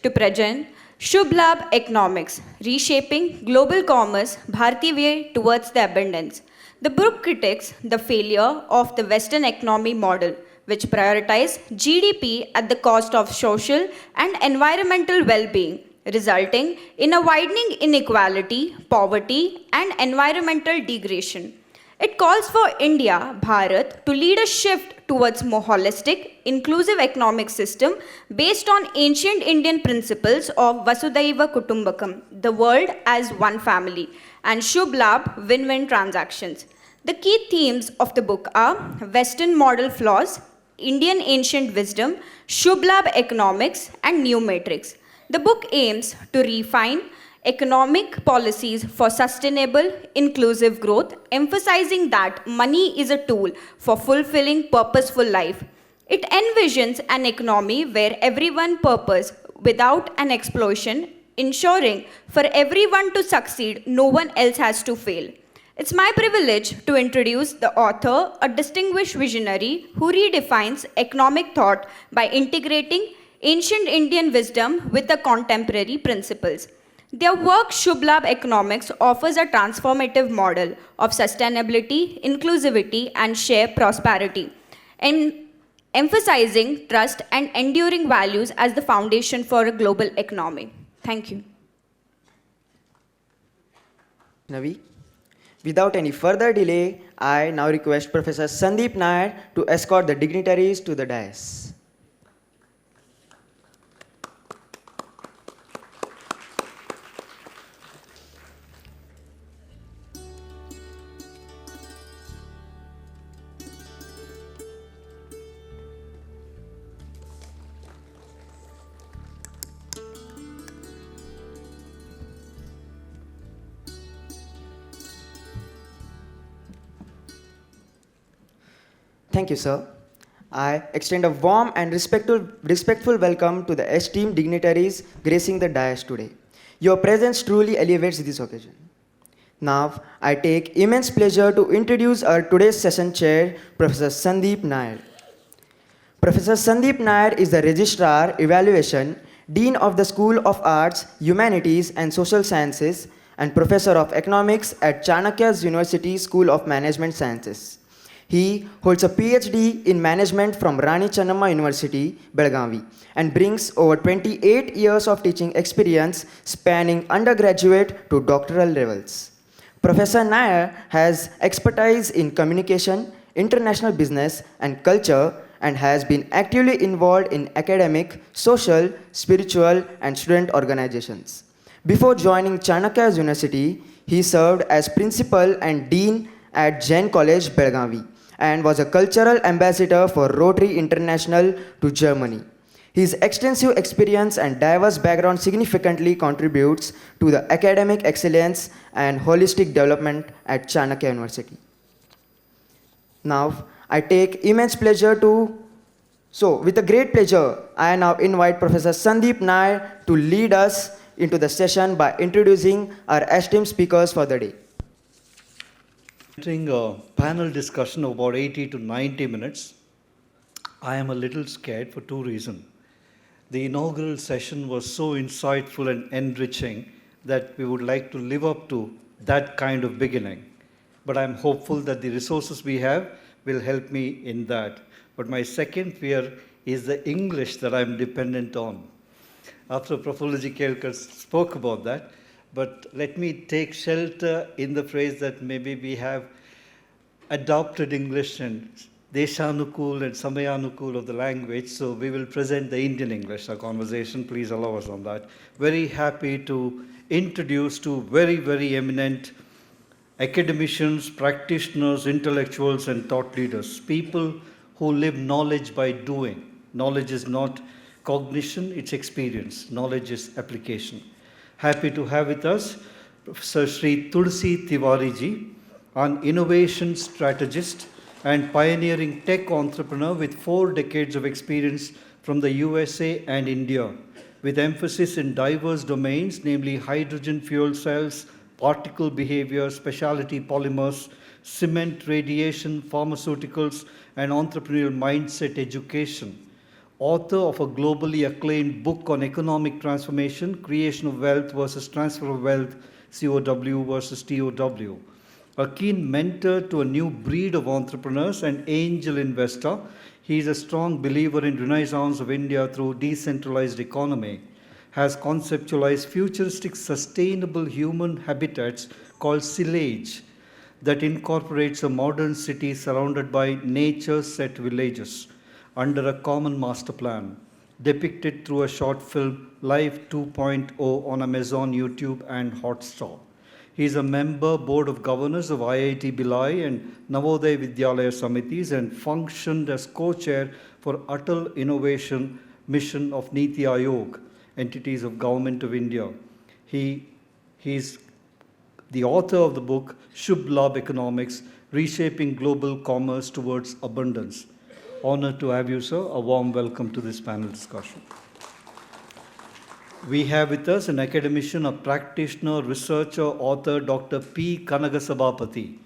To present Shubh Labh Economics, Reshaping Global Commerce, Bharati Way Towards the Abundance. The book critiques the failure of the Western economy model, which prioritizes GDP at the cost of social and environmental well-being, resulting in a widening inequality, poverty, and environmental degradation. It calls for India, Bharat, to lead a shift towards more holistic, inclusive economic system based on ancient Indian principles of Vasudhaiva Kutumbakam, the world as one family, and Shubh Labh, win-win transactions. The key themes of the book are Western model flaws, Indian ancient wisdom, Shubh Labh economics, and new matrix. The book aims to refine economic policies for sustainable, inclusive growth, emphasizing that money is a tool for fulfilling purposeful life. It envisions an economy where everyone purpose without an explosion, ensuring for everyone to succeed, no one else has to fail. It's my privilege to introduce the author, a distinguished visionary who redefines economic thought by integrating ancient Indian wisdom with the contemporary principles. Their work, Shubh Labh Economics, offers a transformative model of sustainability, inclusivity, and shared prosperity, and emphasizing trust and enduring values as the foundation for a global economy. Thank you. Navi. Without any further delay, I now request Professor Sandeep Nair to escort the dignitaries to the dais. Thank you, sir. I extend a warm and respectful welcome to the esteemed dignitaries gracing the dais today. Your presence truly elevates this occasion. Now, I take immense pleasure to introduce our today's session chair, Professor Sandeep Nair. Professor Sandeep Nair is the Registrar Evaluation, Dean of the School of Arts, Humanities and Social Sciences, and Professor of Economics at Chanakya's University School of Management Sciences. He holds a PhD in management from Rani Channamma University, Belgavi, and brings over 28 years of teaching experience spanning undergraduate to doctoral levels. Professor Nair has expertise in communication, international business, and culture, and has been actively involved in academic, social, spiritual, and student organizations. Before joining Chanakya's University, he served as principal and dean at Jain College, Belgavi, and was a cultural ambassador for Rotary International to Germany. His extensive experience and diverse background significantly contributes to the academic excellence and holistic development at Chanakya University. Now, I take immense pleasure with a great pleasure, I now invite Professor Sandeep Nair to lead us into the session by introducing our esteemed speakers for the day. Entering a panel discussion of about 80 to 90 minutes, I am a little scared for two reasons. The inaugural session was so insightful and enriching that we would like to live up to that kind of beginning. But I'm hopeful that the resources we have will help me in that. But my second fear is the English that I'm dependent on. After Prafullaji Kelkar spoke about that, but let me take shelter in the phrase that maybe we have adopted English and Deshanukul and Samayanukul of the language, so we will present the Indian English, our conversation. Please allow us on that. Very happy to introduce two very, very eminent academicians, practitioners, intellectuals, and thought leaders, people who live knowledge by doing. Knowledge is not cognition, it's experience. Knowledge is application. Happy to have with us Professor Sri Tulsi Tiwari ji, an innovation strategist and pioneering tech entrepreneur with 4 decades of experience from the USA and India, with emphasis in diverse domains, namely hydrogen fuel cells, particle behavior, specialty polymers, cement, radiation, pharmaceuticals, and entrepreneurial mindset education. author of a globally acclaimed book on economic transformation, creation of wealth versus transfer of wealth, COW versus TOW. A keen mentor to a new breed of entrepreneurs and angel investor, he is a strong believer in renaissance of India through decentralized economy, has conceptualized futuristic sustainable human habitats called silage that incorporates a modern city surrounded by nature-set villages under a common master plan, depicted through a short film, Life 2.0, on Amazon, YouTube, and Hotstar. He is a member board of governors of IIT Bhilai and Navodaya Vidyalaya Samitis and functioned as co-chair for Atal Innovation Mission of Niti Aayog, entities of Government of India. He is the author of the book Shubh Labh Economics, Reshaping Global Commerce Towards Abundance. Honored to have you, sir. A warm welcome to this panel discussion. We have with us an academician, a practitioner, researcher, author, Dr. P. Kanagasabapathy,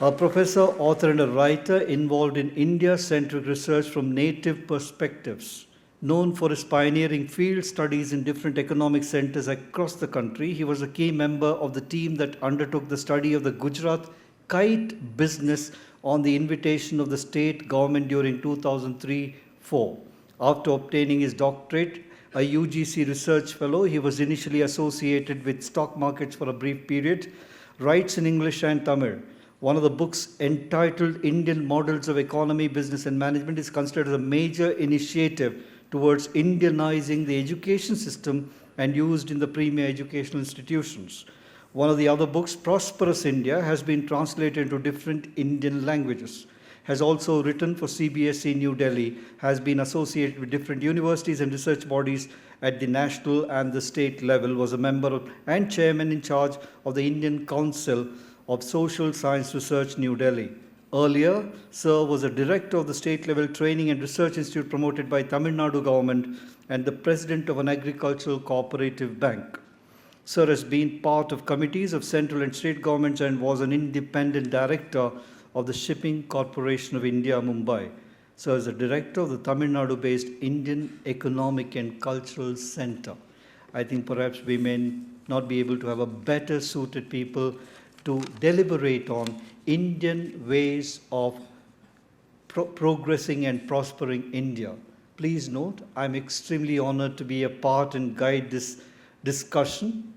a professor, author, and a writer involved in India-centric research from native perspectives. Known for his pioneering field studies in different economic centers across the country, he was a key member of the team that undertook the study of the Gujarat kite business on the invitation of the state government during 2003-04. After obtaining his doctorate, a UGC research fellow, he was initially associated with stock markets for a brief period, writes in English and Tamil. One of the books, entitled Indian Models of Economy, Business and Management, is considered a major initiative towards Indianizing the education system and used in the premier educational institutions. One of the other books, Prosperous India, has been translated into different Indian languages, has also written for CBSE New Delhi, has been associated with different universities and research bodies at the national and the state level, was a member and chairman in charge of the Indian Council of Social Science Research, New Delhi. Earlier, Sir was a director of the state-level training and research institute promoted by Tamil Nadu government and the president of an agricultural cooperative bank. Sir has been part of committees of central and state governments and was an independent director of the Shipping Corporation of India, Mumbai. Sir is a director of the Tamil Nadu-based Indian Economic and Cultural Center. I think perhaps we may not be able to have a better suited people to deliberate on Indian ways of progressing and prospering India. Please note, I'm extremely honored to be a part and guide this discussion.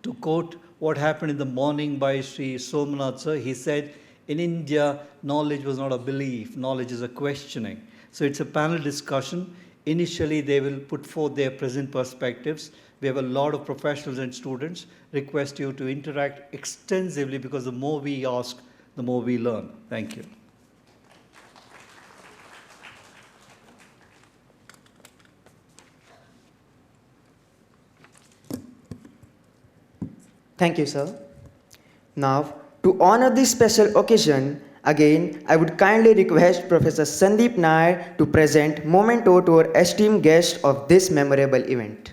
To quote what happened in the morning by Sri Somnath sir, he said, in India, knowledge was not a belief, knowledge is a questioning. So it's a panel discussion. Initially, they will put forth their present perspectives. We have a lot of professionals and students. Request you to interact extensively because the more we ask, the more we learn. Thank you. Thank you, sir. Now, to honor this special occasion, again, I would kindly request Professor Sandeep Nair to present memento to our esteemed guest of this memorable event.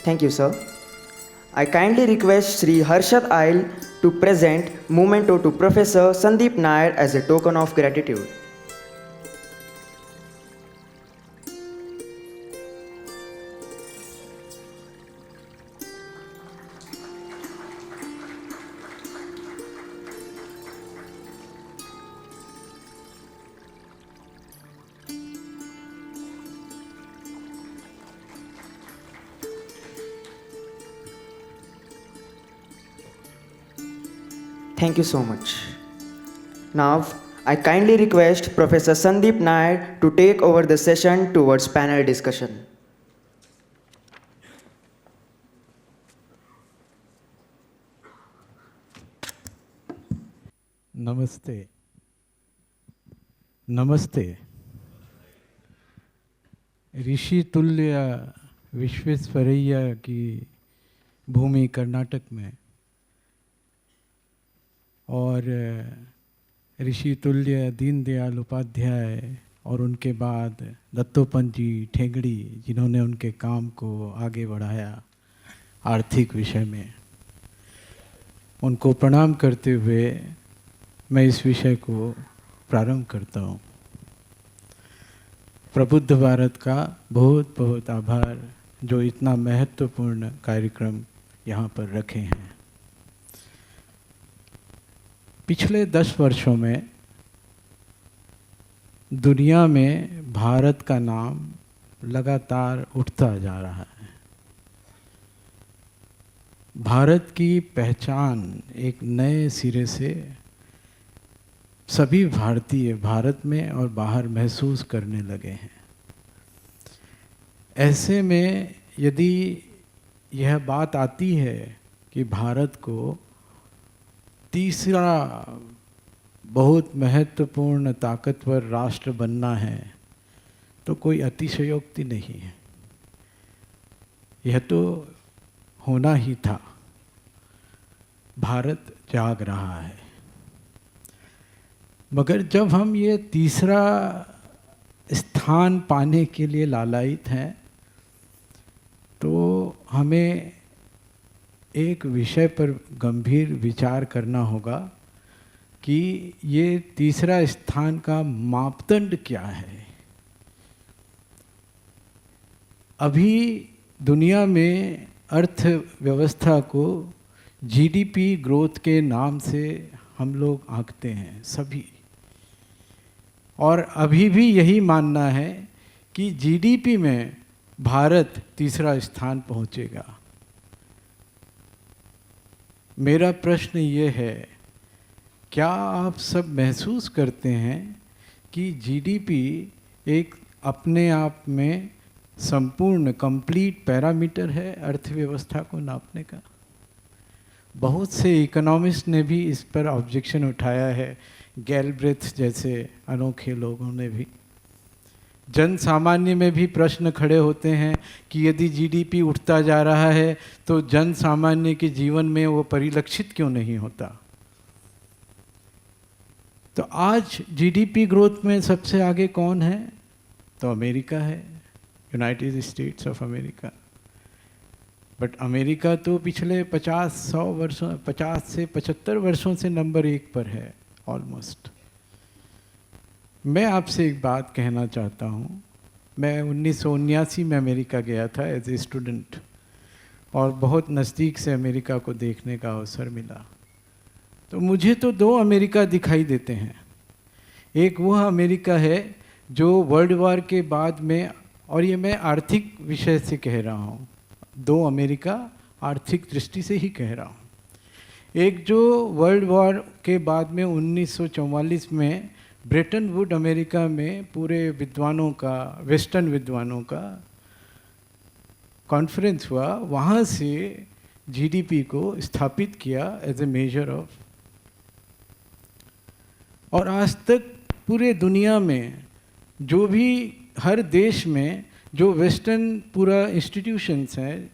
Thank you, sir. I kindly request Sri Harshad Ail to present memento to Professor Sandeep Nair as a token of gratitude. Thank you so much. Now, I kindly request Professor Sandeep Nair to take over the session towards panel discussion. नमस्ते नमस्ते ऋषि तुल्य विश्वेश्वरैया की भूमि कर्नाटक में और ऋषि तुल्य दीनदयाल उपाध्याय और उनके बाद दत्तोपंत जी ठेंगड़ी जिन्होंने उनके काम को आगे बढ़ाया आर्थिक विषय में, उनको प्रणाम करते हुए मैं इस विषय को प्रारंभ करता हूँ। प्रबुद्ध भारत का बहुत बहुत आभार जो इतना महत्वपूर्ण कार्यक्रम यहाँ पर रखे हैं। पिछले 10 वर्षों में दुनिया में भारत का नाम लगातार उठता जा रहा है। भारत की पहचान एक नए सिरे से सभी भारतीय भारत में और बाहर महसूस करने लगे हैं। ऐसे में यदि यह बात आती है कि भारत को तीसरा बहुत महत्वपूर्ण ताकतवर राष्ट्र बनना है तो कोई अतिशयोक्ति नहीं है, यह तो होना ही था। भारत जाग रहा है। मगर जब हम ये तीसरा स्थान पाने के लिए लालायित हैं तो हमें एक विषय पर गंभीर विचार करना होगा कि ये तीसरा स्थान का मापदंड क्या है। अभी दुनिया में अर्थव्यवस्था को जीडीपी ग्रोथ के नाम से हम लोग आंकते हैं सभी, और अभी भी यही मानना है कि जीडीपी में भारत तीसरा स्थान पहुंचेगा। मेरा प्रश्न ये है, क्या आप सब महसूस करते हैं कि जीडीपी एक अपने आप में संपूर्ण कंप्लीट पैरामीटर है अर्थव्यवस्था को नापने का? बहुत से इकोनॉमिस्ट ने भी इस पर ऑब्जेक्शन उठाया है, गैलब्रेथ जैसे अनोखे लोगों ने भी। जन सामान्य में भी प्रश्न खड़े होते हैं कि यदि जीडीपी उठता जा रहा है तो जन सामान्य के जीवन में वो परिलक्षित क्यों नहीं होता। तो आज जीडीपी ग्रोथ में सबसे आगे कौन है? तो अमेरिका है, United states of America. But America तो पिछले 50-100 वर्षों 50 से 75 वर्षों से नंबर 1 पर है ऑलमोस्ट। मैं आपसे एक बात कहना चाहता हूँ। मैं 1979 में अमेरिका गया था एज ए स्टूडेंट और बहुत नज़दीक से अमेरिका को देखने का अवसर मिला। तो मुझे तो 2 अमेरिका दिखाई देते हैं। एक वह अमेरिका है जो वर्ल्ड वॉर के बाद में, और ये मैं आर्थिक विषय से कह रहा हूँ, 2 अमेरिका आर्थिक दृष्टि से ही कह रहा हूँ। एक जो वर्ल्ड वॉर के बाद में 1944 में ब्रेटन वुड अमेरिका में पूरे विद्वानों का, वेस्टर्न विद्वानों का कॉन्फ्रेंस हुआ, वहाँ से जीडीपी को स्थापित किया एज ए मेजर ऑफ। और आज तक पूरे दुनिया में जो भी हर देश में जो वेस्टर्न पूरा इंस्टीट्यूशंस हैं,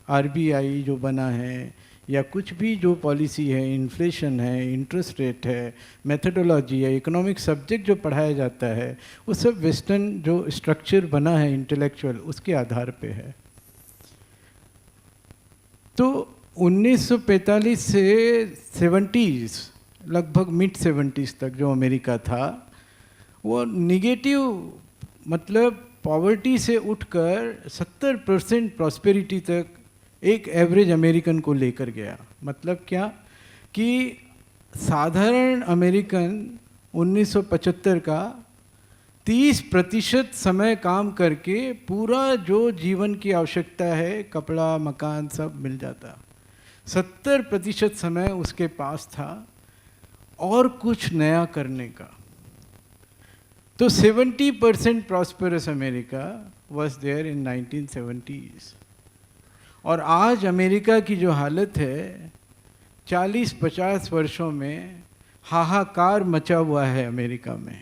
आरबीआई जो बना है या कुछ भी जो पॉलिसी है, इन्फ्लेशन है, इंटरेस्ट रेट है, मेथडोलॉजी है, इकोनॉमिक सब्जेक्ट जो पढ़ाया जाता है, वो सब वेस्टर्न जो स्ट्रक्चर बना है इंटेलेक्चुअल, उसके आधार पे है। तो 1945 से 70s, लगभग मिड 70s तक जो अमेरिका था वो निगेटिव, मतलब पॉवर्टी से उठकर 70% प्रॉस्पेरिटी तक एक एवरेज अमेरिकन को लेकर गया। मतलब क्या कि साधारण अमेरिकन 1975 का 30% समय काम करके पूरा जो जीवन की आवश्यकता है, कपड़ा, मकान सब मिल जाता। 70% समय उसके पास था और कुछ नया करने का। तो 70% prosperous America was there in 1970s, और आज अमेरिका की जो हालत है, 40-50 वर्षों में हाहाकार मचा हुआ है अमेरिका में,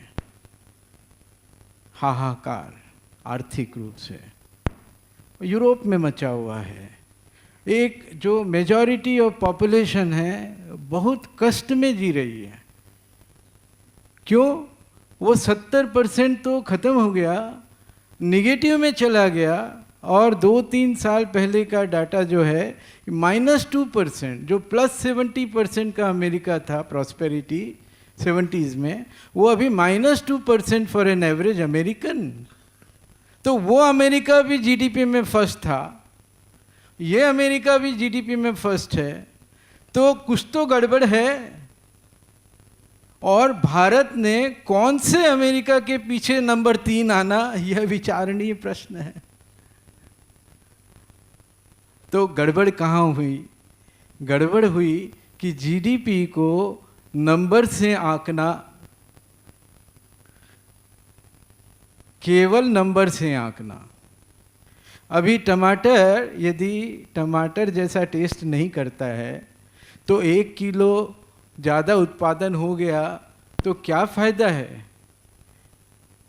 हाहाकार आर्थिक रूप से। यूरोप में मचा हुआ है। एक जो मेजॉरिटी ऑफ पॉपुलेशन है बहुत कष्ट में जी रही है। क्यों? वो 70% तो ख़त्म हो गया, निगेटिव में चला गया, और 2-3 साल पहले का डाटा जो है -2%, जो +70% का अमेरिका था प्रॉस्पेरिटी 70s में, वो अभी -2% फॉर एन एवरेज अमेरिकन। तो वो अमेरिका भी जीडीपी में फर्स्ट था, ये अमेरिका भी जीडीपी में फर्स्ट है, तो कुछ तो गड़बड़ है। और भारत ने कौन से अमेरिका के पीछे नंबर 3 आना, यह विचारणीय प्रश्न है। तो गड़बड़ कहाँ हुई? गड़बड़ हुई कि जीडीपी को नंबर से आंकना, केवल नंबर से आंकना। अभी टमाटर, यदि टमाटर जैसा टेस्ट नहीं करता है तो 1 किलो ज़्यादा उत्पादन हो गया तो क्या फ़ायदा है?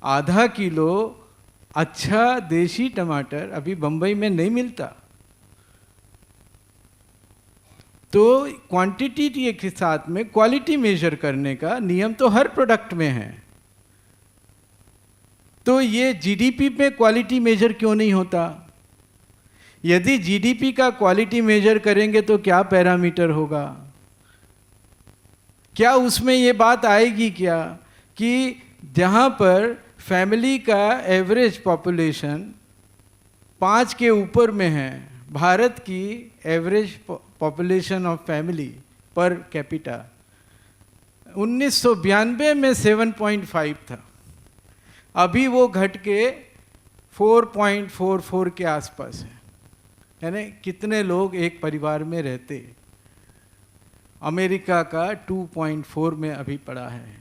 आधा किलो अच्छा देसी टमाटर अभी बम्बई में नहीं मिलता। तो क्वांटिटी के साथ में क्वालिटी मेजर करने का नियम तो हर प्रोडक्ट में है। तो ये जीडीपी पे क्वालिटी मेजर क्यों नहीं होता? यदि जीडीपी का क्वालिटी मेजर करेंगे तो क्या पैरामीटर होगा? क्या उसमें ये बात आएगी क्या कि जहाँ पर फैमिली का एवरेज पॉपुलेशन 5 के ऊपर में है, भारत की average population of family per capita 1992 में 7.5 था, अभी वो घट के 4.44 के आसपास है। यानी कितने लोग एक परिवार में रहते? अमेरिका का 2.4 में अभी पड़ा है,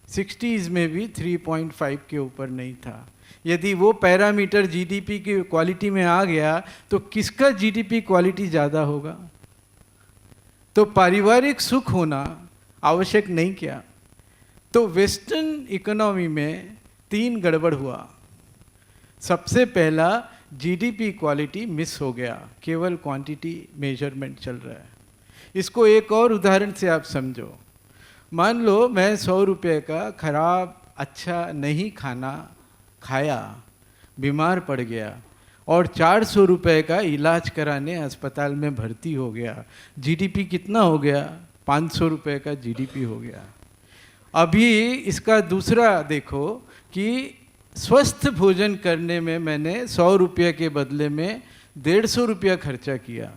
60s में भी 3.5 के ऊपर नहीं था। यदि वो पैरामीटर जीडीपी की क्वालिटी में आ गया तो किसका जीडीपी क्वालिटी ज़्यादा होगा? तो पारिवारिक सुख होना आवश्यक नहीं क्या? तो वेस्टर्न इकोनॉमी में 3 गड़बड़ हुआ। सबसे पहला, जीडीपी क्वालिटी मिस हो गया, केवल क्वांटिटी मेजरमेंट चल रहा है। इसको एक और उदाहरण से आप समझो। मान लो मैं 100 रुपये का खराब अच्छा नहीं खाना खाया, बीमार पड़ गया और 400 रुपये का इलाज कराने अस्पताल में भर्ती हो गया। जीडीपी कितना हो गया? 500 रुपये का जीडीपी हो गया। अभी इसका दूसरा देखो कि स्वस्थ भोजन करने में मैंने 100 रुपये के बदले में 150 रुपया खर्चा किया,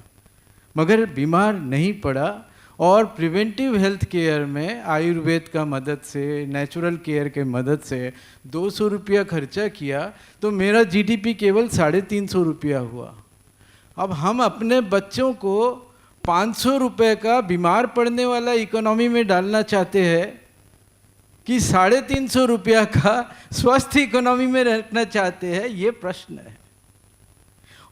मगर बीमार नहीं पड़ा। और प्रिवेंटिव हेल्थ केयर में आयुर्वेद का मदद से, नेचुरल केयर के मदद से 200 रुपया खर्चा किया तो मेरा जीडीपी केवल 350 रुपया हुआ। अब हम अपने बच्चों को 500 रुपये का बीमार पड़ने वाला इकोनॉमी में डालना चाहते हैं कि 350 रुपया का स्वस्थ इकोनॉमी में रखना चाहते हैं, ये प्रश्न है।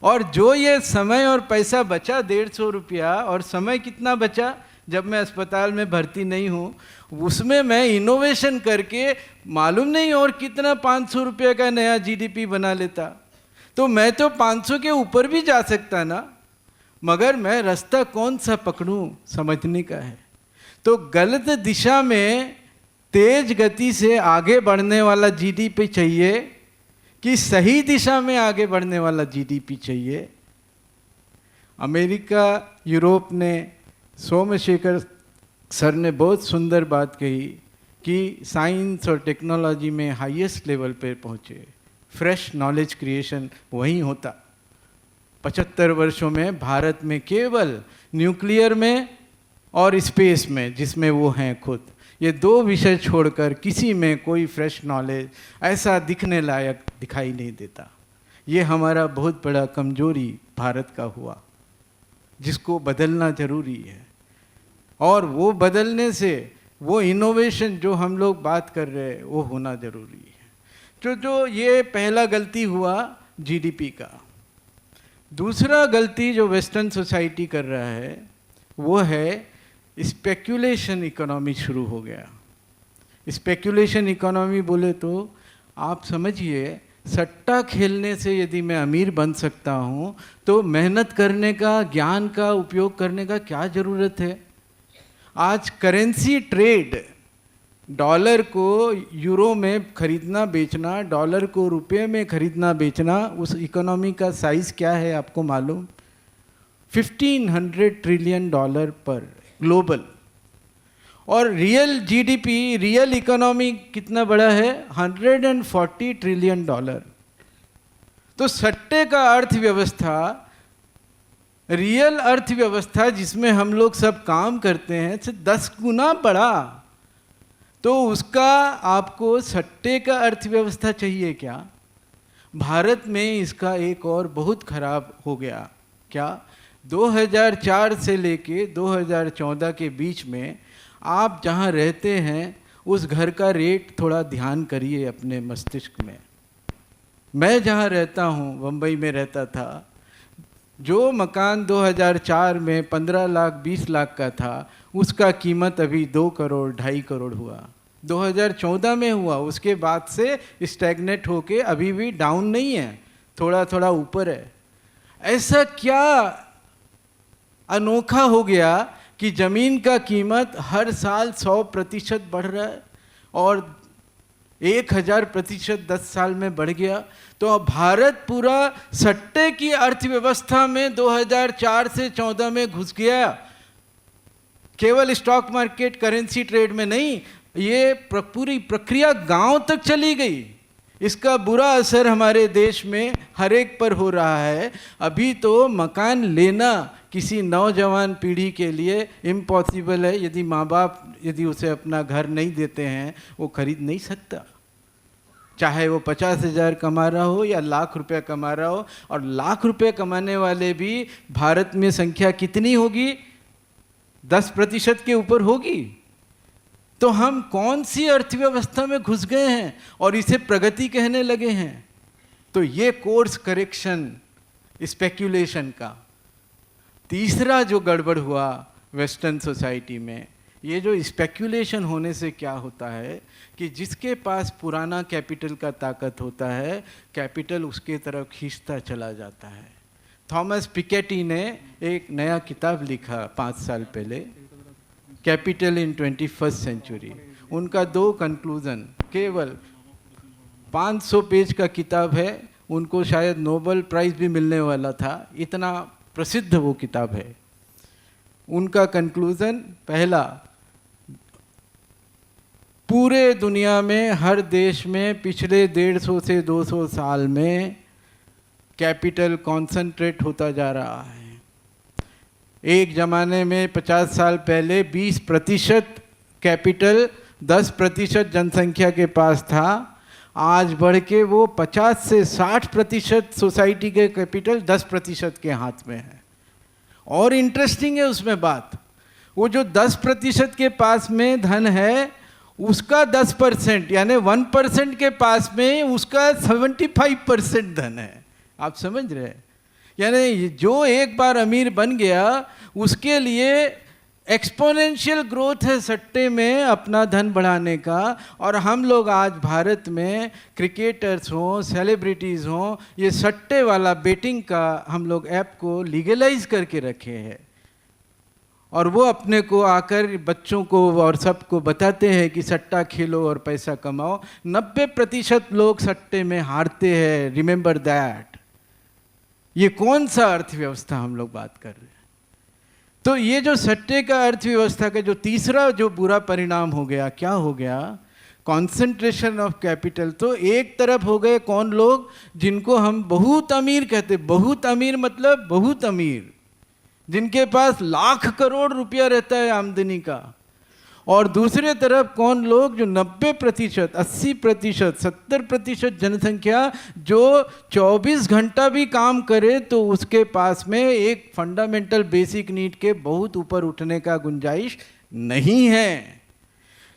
और जो ये समय और पैसा बचा 150 रुपया, और समय कितना बचा जब मैं अस्पताल में भर्ती नहीं हूँ, उसमें मैं इनोवेशन करके मालूम नहीं और कितना 500 रुपये का नया जीडीपी बना लेता। तो मैं तो 500 के ऊपर भी जा सकता ना, मगर मैं रास्ता कौन सा पकड़ूं समझने का है। तो गलत दिशा में तेज गति से आगे बढ़ने वाला जीडीपी चाहिए कि सही दिशा में आगे बढ़ने वाला जीडीपी चाहिए? अमेरिका, यूरोप ने, सोमशेखर सर ने बहुत सुंदर बात कही कि साइंस और टेक्नोलॉजी में हाईएस्ट लेवल पे पहुँचे, फ्रेश नॉलेज क्रिएशन वहीं होता। 75 वर्षों में भारत में केवल न्यूक्लियर में और स्पेस में, जिसमें वो हैं खुद, ये 2 विषय छोड़कर किसी में कोई फ्रेश नॉलेज ऐसा दिखने लायक दिखाई नहीं देता। ये हमारा बहुत बड़ा कमजोरी भारत का हुआ, जिसको बदलना जरूरी है। और वो बदलने से वो इनोवेशन जो हम लोग बात कर रहे हैं वो होना ज़रूरी है। जो ये पहला गलती हुआ जीडीपी का। दूसरा गलती जो वेस्टर्न सोसाइटी कर रहा है वो है स्पेक्यूलेशन इकोनॉमी शुरू हो गया। स्पेक्यूलेशन इकोनॉमी बोले तो आप समझिए, सट्टा खेलने से यदि मैं अमीर बन सकता हूँ तो मेहनत करने का, ज्ञान का उपयोग करने का क्या ज़रूरत है। आज करेंसी ट्रेड, डॉलर को यूरो में खरीदना बेचना, डॉलर को रुपए में खरीदना बेचना, उस इकोनॉमी का साइज़ क्या है आपको मालूम? 1500 ट्रिलियन डॉलर पर ग्लोबल। और रियल जीडीपी, रियल इकोनॉमी कितना बड़ा है? 140 ट्रिलियन डॉलर। तो सट्टे का अर्थव्यवस्था, रियल अर्थव्यवस्था जिसमें हम लोग सब काम करते हैं, से 10 गुना बड़ा। तो उसका आपको सट्टे का अर्थव्यवस्था चाहिए क्या? भारत में इसका एक और बहुत खराब हो गया। क्या? 2004 से लेके 2014 के बीच में आप जहाँ रहते हैं उस घर का रेट थोड़ा ध्यान करिए अपने मस्तिष्क में। मैं जहाँ रहता हूँ, बम्बई में रहता था, जो मकान 2004 में 15 लाख 20 लाख का था, उसका कीमत अभी 2 करोड़ 2.5 करोड़ हुआ। 2014 में हुआ, उसके बाद से स्टैग्नेट होके अभी भी डाउन नहीं है, थोड़ा थोड़ा ऊपर है। ऐसा क्या अनोखा हो गया कि ज़मीन का कीमत हर साल 100% बढ़ रहा है और 1000% 10 साल में बढ़ गया। तो अब भारत पूरा सट्टे की अर्थव्यवस्था में 2004 से 14 में घुस गया। केवल स्टॉक मार्केट, करेंसी ट्रेड में नहीं, ये पूरी प्रक्रिया गांव तक चली गई। इसका बुरा असर हमारे देश में हर एक पर हो रहा है। अभी तो मकान लेना किसी नौजवान पीढ़ी के लिए इम्पॉसिबल है। यदि माँ बाप यदि उसे अपना घर नहीं देते हैं, वो खरीद नहीं सकता, चाहे वो 50,000 कमा रहा हो या लाख रुपया कमा रहा हो। और लाख रुपये कमाने वाले भी भारत में संख्या कितनी होगी? 10% के ऊपर होगी। तो हम कौन सी अर्थव्यवस्था में घुस गए हैं और इसे प्रगति कहने लगे हैं? तो ये कोर्स करेक्शन स्पेक्यूलेशन का। तीसरा जो गड़बड़ हुआ वेस्टर्न सोसाइटी में, ये जो स्पेक्यूलेशन होने से क्या होता है कि जिसके पास पुराना कैपिटल का ताकत होता है, कैपिटल उसके तरफ खींचता चला जाता है। थॉमस पिकेटी ने एक नया किताब लिखा 5 साल पहले, कैपिटल इन 21st सेंचुरी। उनका 2 कंक्लूजन, केवल 500 पेज का किताब है। उनको शायद नोबेल प्राइज़ भी मिलने वाला था, इतना प्रसिद्ध वो किताब है। उनका कंक्लूजन पहला, पूरे दुनिया में हर देश में पिछले 150 से 200 साल में कैपिटल कॉन्सेंट्रेट होता जा रहा है। एक ज़माने में 50 साल पहले 20% कैपिटल 10% जनसंख्या के पास था। आज बढ़ के वो 50 से 60% सोसाइटी के कैपिटल 10% के हाथ में है। और इंटरेस्टिंग है उसमें बात, वो जो 10% के पास में धन है, उसका 10% यानी 1% के पास में उसका 75% धन है। आप समझ रहे हैं? यानी जो एक बार अमीर बन गया, उसके लिए एक्सपोनेंशियल ग्रोथ है सट्टे में अपना धन बढ़ाने का। और हम लोग आज भारत में क्रिकेटर्स हों, सेलिब्रिटीज़ हों, ये सट्टे वाला बेटिंग का हम लोग ऐप को लीगलाइज करके रखे हैं। और वो अपने को आकर बच्चों को और सबको बताते हैं कि सट्टा खेलो और पैसा कमाओ। 90% लोग सट्टे में हारते हैं, रिमेंबर दैट। ये कौन सा अर्थव्यवस्था हम लोग बात कर रहे हैं? तो ये जो सट्टे का अर्थव्यवस्था का जो तीसरा जो बुरा परिणाम हो गया, क्या हो गया? Concentration of capital. तो एक तरफ हो गए कौन लोग जिनको हम बहुत अमीर कहते, बहुत अमीर मतलब बहुत अमीर, जिनके पास लाख करोड़ रुपया रहता है आमदनी का। और दूसरे तरफ कौन लोग जो 90%, 80%, 70% जनसंख्या जो 24 घंटा भी काम करे तो उसके पास में एक फंडामेंटल बेसिक नीड के बहुत ऊपर उठने का गुंजाइश नहीं है।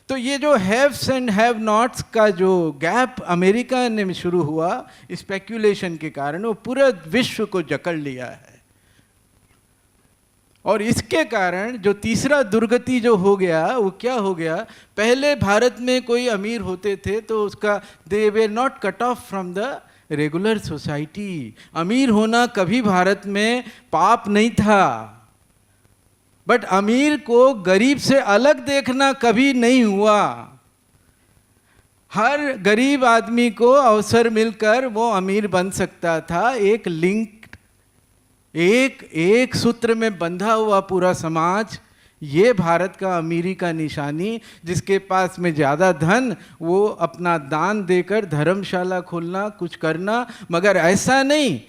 तो ये जो हैव्स एंड हैव नॉट्स का जो गैप अमेरिका में शुरू हुआ स्पेक्यूलेशन के कारण, वो पूरा विश्व को जकड़ लिया है। और इसके कारण जो तीसरा दुर्गति जो हो गया वो क्या हो गया, पहले भारत में कोई अमीर होते थे तो उसका they were not cut off from the regular society. अमीर होना कभी भारत में पाप नहीं था, बट अमीर को गरीब से अलग देखना कभी नहीं हुआ। हर गरीब आदमी को अवसर मिलकर वो अमीर बन सकता था। एक लिंक, एक सूत्र में बंधा हुआ पूरा समाज, ये भारत का अमीरी का निशानी। जिसके पास में ज़्यादा धन, वो अपना दान देकर धर्मशाला खोलना, कुछ करना, मगर ऐसा नहीं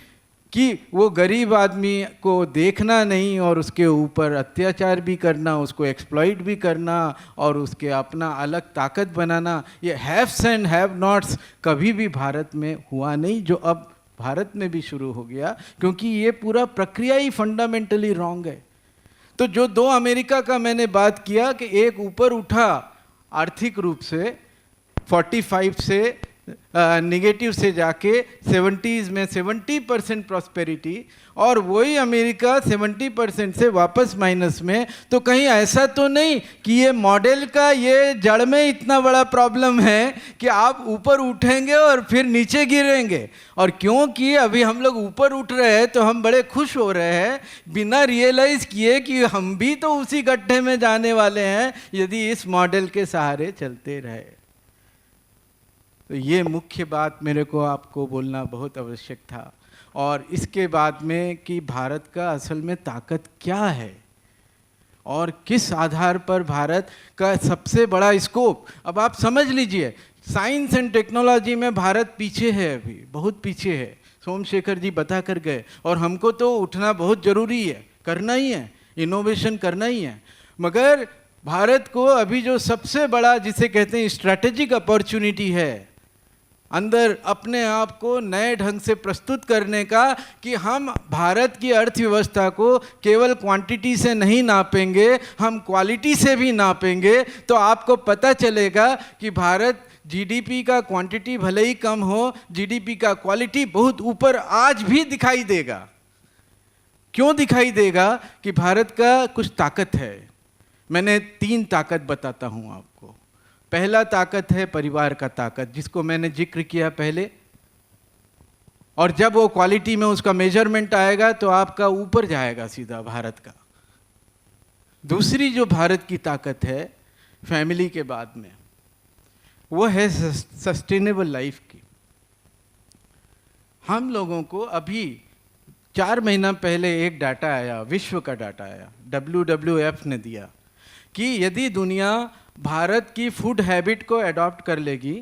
कि वो गरीब आदमी को देखना नहीं और उसके ऊपर अत्याचार भी करना, उसको एक्सप्लॉइट भी करना और उसके अपना अलग ताकत बनाना। ये हैव्स एंड हैव नॉट्स कभी भी भारत में हुआ नहीं, जो अब भारत में भी शुरू हो गया, क्योंकि ये पूरा प्रक्रिया ही फंडामेंटली रॉन्ग है। तो जो दो अमेरिका का मैंने बात किया कि एक ऊपर उठा आर्थिक रूप से 45 से नेगेटिव से जाके 70s में 70% प्रॉस्पेरिटी, और वही अमेरिका 70% से वापस माइनस में। तो कहीं ऐसा तो नहीं कि ये मॉडल का ये जड़ में इतना बड़ा प्रॉब्लम है कि आप ऊपर उठेंगे और फिर नीचे गिरेंगे। और क्योंकि अभी हम लोग ऊपर उठ रहे हैं तो हम बड़े खुश हो रहे हैं, बिना रियलाइज़ किए कि हम भी तो उसी गड्ढे में जाने वाले हैं यदि इस मॉडल के सहारे चलते रहे। तो ये मुख्य बात मेरे को आपको बोलना बहुत आवश्यक था। और इसके बाद में कि भारत का असल में ताकत क्या है और किस आधार पर भारत का सबसे बड़ा स्कोप। अब आप समझ लीजिए, साइंस एंड टेक्नोलॉजी में भारत पीछे है, अभी बहुत पीछे है। सोमशेखर जी बता कर गए, और हमको तो उठना बहुत ज़रूरी है, करना ही है, इनोवेशन करना ही है। मगर भारत को अभी जो सबसे बड़ा जिसे कहते हैं स्ट्रैटेजिक अपॉर्चुनिटी है अंदर अपने आप को नए ढंग से प्रस्तुत करने का, कि हम भारत की अर्थव्यवस्था को केवल क्वांटिटी से नहीं नापेंगे, हम क्वालिटी से भी नापेंगे। तो आपको पता चलेगा कि भारत जीडीपी का क्वांटिटी भले ही कम हो, जीडीपी का क्वालिटी बहुत ऊपर आज भी दिखाई देगा। क्यों दिखाई देगा? कि भारत का कुछ ताकत है। मैंने 3 ताकत बताता हूँ आपको। पहला ताकत है परिवार का ताकत, जिसको मैंने जिक्र किया पहले, और जब वो क्वालिटी में उसका मेजरमेंट आएगा तो आपका ऊपर जाएगा सीधा भारत का। दूसरी जो भारत की ताकत है फैमिली के बाद में, वो है सस्टेनेबल लाइफ की। हम लोगों को अभी 4 महीना पहले एक डाटा आया, विश्व का डाटा आया, WWF ने दिया, कि यदि दुनिया भारत की फूड हैबिट को अडॉप्ट कर लेगी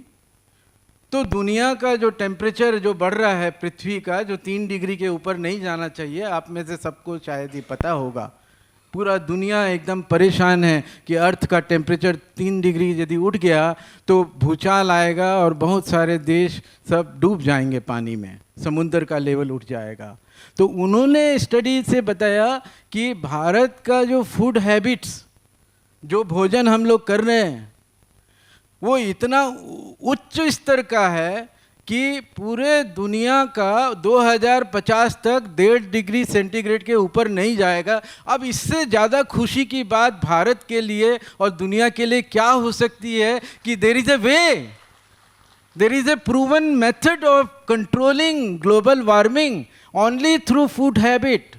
तो दुनिया का जो टेम्परेचर जो बढ़ रहा है पृथ्वी का, जो 3 डिग्री के ऊपर नहीं जाना चाहिए, आप में से सबको शायद ही पता होगा, पूरा दुनिया एकदम परेशान है कि अर्थ का टेम्परेचर 3 डिग्री यदि उठ गया तो भूचाल आएगा और बहुत सारे देश सब डूब जाएंगे पानी में, समुद्र का लेवल उठ जाएगा। तो उन्होंने स्टडी से बताया कि भारत का जो फूड हैबिट्स, जो भोजन हम लोग कर रहे हैं, वो इतना उच्च स्तर का है कि पूरे दुनिया का 2050 तक 1.5 डिग्री सेंटीग्रेड के ऊपर नहीं जाएगा। अब इससे ज़्यादा खुशी की बात भारत के लिए और दुनिया के लिए क्या हो सकती है कि there is a way, there is a proven method of controlling global warming only through food habit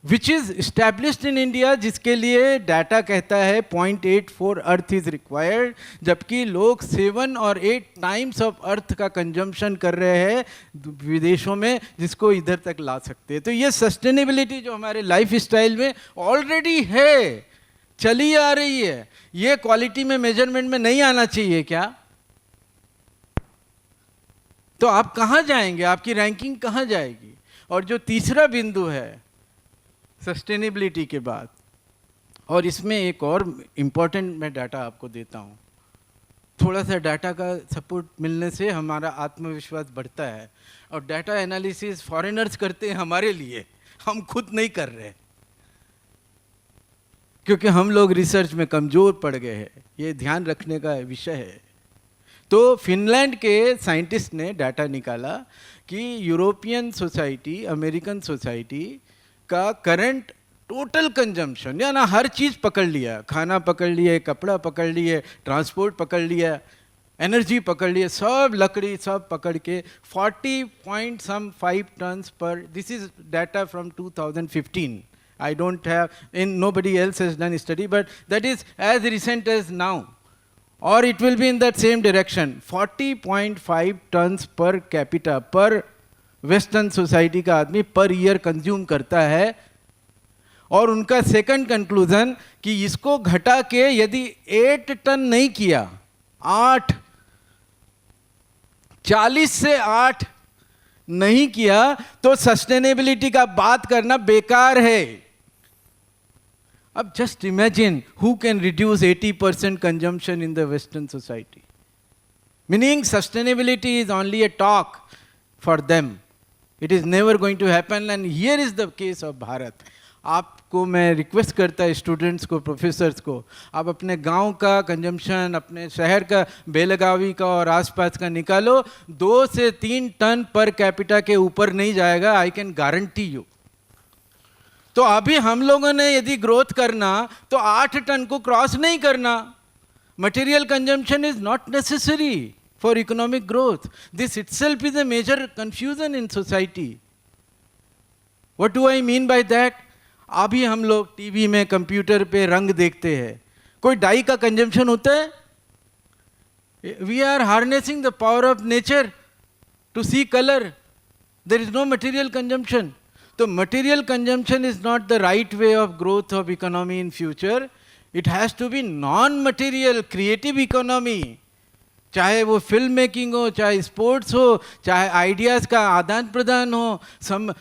which is established in India, जिसके लिए डाटा कहता है 0.84 अर्थ इज़ रिक्वायर्ड, जबकि लोग 7 और 8 टाइम्स ऑफ अर्थ का कंजम्पशन कर रहे हैं विदेशों में, जिसको इधर तक ला सकते हैं। तो ये सस्टेनेबिलिटी जो हमारे लाइफ स्टाइल में ऑलरेडी है, चली आ रही है, ये क्वालिटी में मेजरमेंट में नहीं आना चाहिए क्या? तो आप कहाँ जाएंगे, आपकी रैंकिंग कहाँ जाएगी? और जो तीसरा बिंदु है सस्टेनेबिलिटी के बाद, और इसमें एक और इम्पॉर्टेंट मैं डाटा आपको देता हूँ। थोड़ा सा डाटा का सपोर्ट मिलने से हमारा आत्मविश्वास बढ़ता है, और डाटा एनालिसिस फॉरेनर्स करते हैं हमारे लिए, हम खुद नहीं कर रहे। क्योंकि हम लोग रिसर्च में कमज़ोर पड़ गए हैं, ये ध्यान रखने का विषय है। तो फिनलैंड के साइंटिस्ट ने डाटा निकाला कि यूरोपियन सोसाइटी, अमेरिकन सोसाइटी का करंट टोटल कंजम्पशन, या ना हर चीज़ पकड़ लिया, खाना पकड़ लिए, कपड़ा पकड़ लिए, ट्रांसपोर्ट पकड़ लिया, एनर्जी पकड़ लिए, सब लकड़ी सब पकड़ के 40.5 टन्स पर, this is data from 2015, I don't have, nobody else has done a study, but that is as recent as now, or it will be in that same direction. 40.5 tons per capita per western society का आदमी per year consume करता है। और उनका second conclusion कि इसको घटा के यदि 8 टन नहीं किया, 40 से 8 नहीं किया तो सस्टेनेबिलिटी का बात करना बेकार है। अब just imagine who can reduce 80% consumption in the western society, meaning sustainability is only a talk for them, it is never going to happen, and here is the case of Bharat. आपको मैं request करता है, students को, professors को, आप अपने गांव का कंजम्पशन, अपने शहर का, बेलगावी का और आसपास का निकालो, 2 से 3 टन पर कैपिटा के ऊपर नहीं जाएगा, आई कैन गारंटी यू। तो अभी हम लोगों ने यदि ग्रोथ करना तो 8 टन को क्रॉस नहीं करना। Material consumption is not necessary for economic growth, this itself is a major confusion in society. What do I mean by that? अभी हम लोग टीवी में, कंप्यूटर पे रंग देखते हैं, कोई डाई का कंजम्पशन होता है? We are harnessing the power of nature to see colour, there is no material consumption. तो material consumption is not the right way of growth of economy in future, it has to be non material creative economy, चाहे वो film making हो, चाहे sports हो, चाहे ideas का आदान प्रदान हो।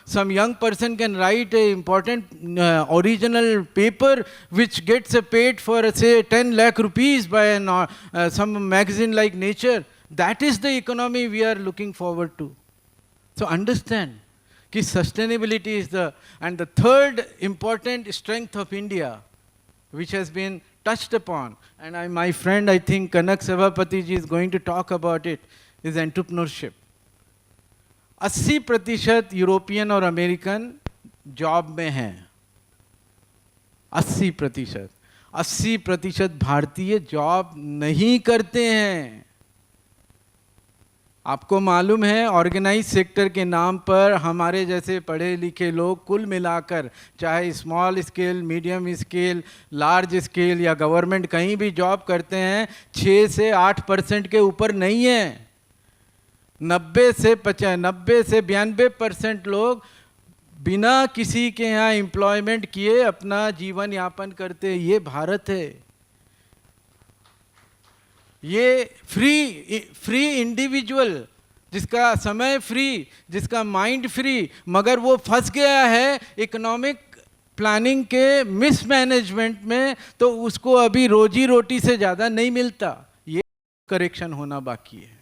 some young person can write a important original paper which gets paid for say 10 lakh rupees by some magazine like Nature. That is the economy we are looking forward to. So understand कि sustainability is and the third important strength of India, which has been touched upon, and my friend, I think Kanak Sabhapati ji is going to talk about it, is entrepreneurship. 80% European और American job में हैं, 80%। 80% भारतीय job नहीं करते हैं। आपको मालूम है, ऑर्गेनाइज सेक्टर के नाम पर हमारे जैसे पढ़े लिखे लोग कुल मिलाकर, चाहे small scale, medium scale, large scale या गवर्नमेंट, कहीं भी जॉब करते हैं, 6 से 8% के ऊपर नहीं है। 90 से 92% लोग बिना किसी के यहाँ एम्प्लॉयमेंट किए अपना जीवन यापन करते। ये भारत है। ये फ्री इंडिविजुअल, जिसका समय फ्री, जिसका माइंड फ्री, मगर वो फंस गया है इकोनॉमिक प्लानिंग के मिसमैनेजमेंट में, तो उसको अभी रोजी रोटी से ज़्यादा नहीं मिलता। ये करेक्शन होना बाकी है।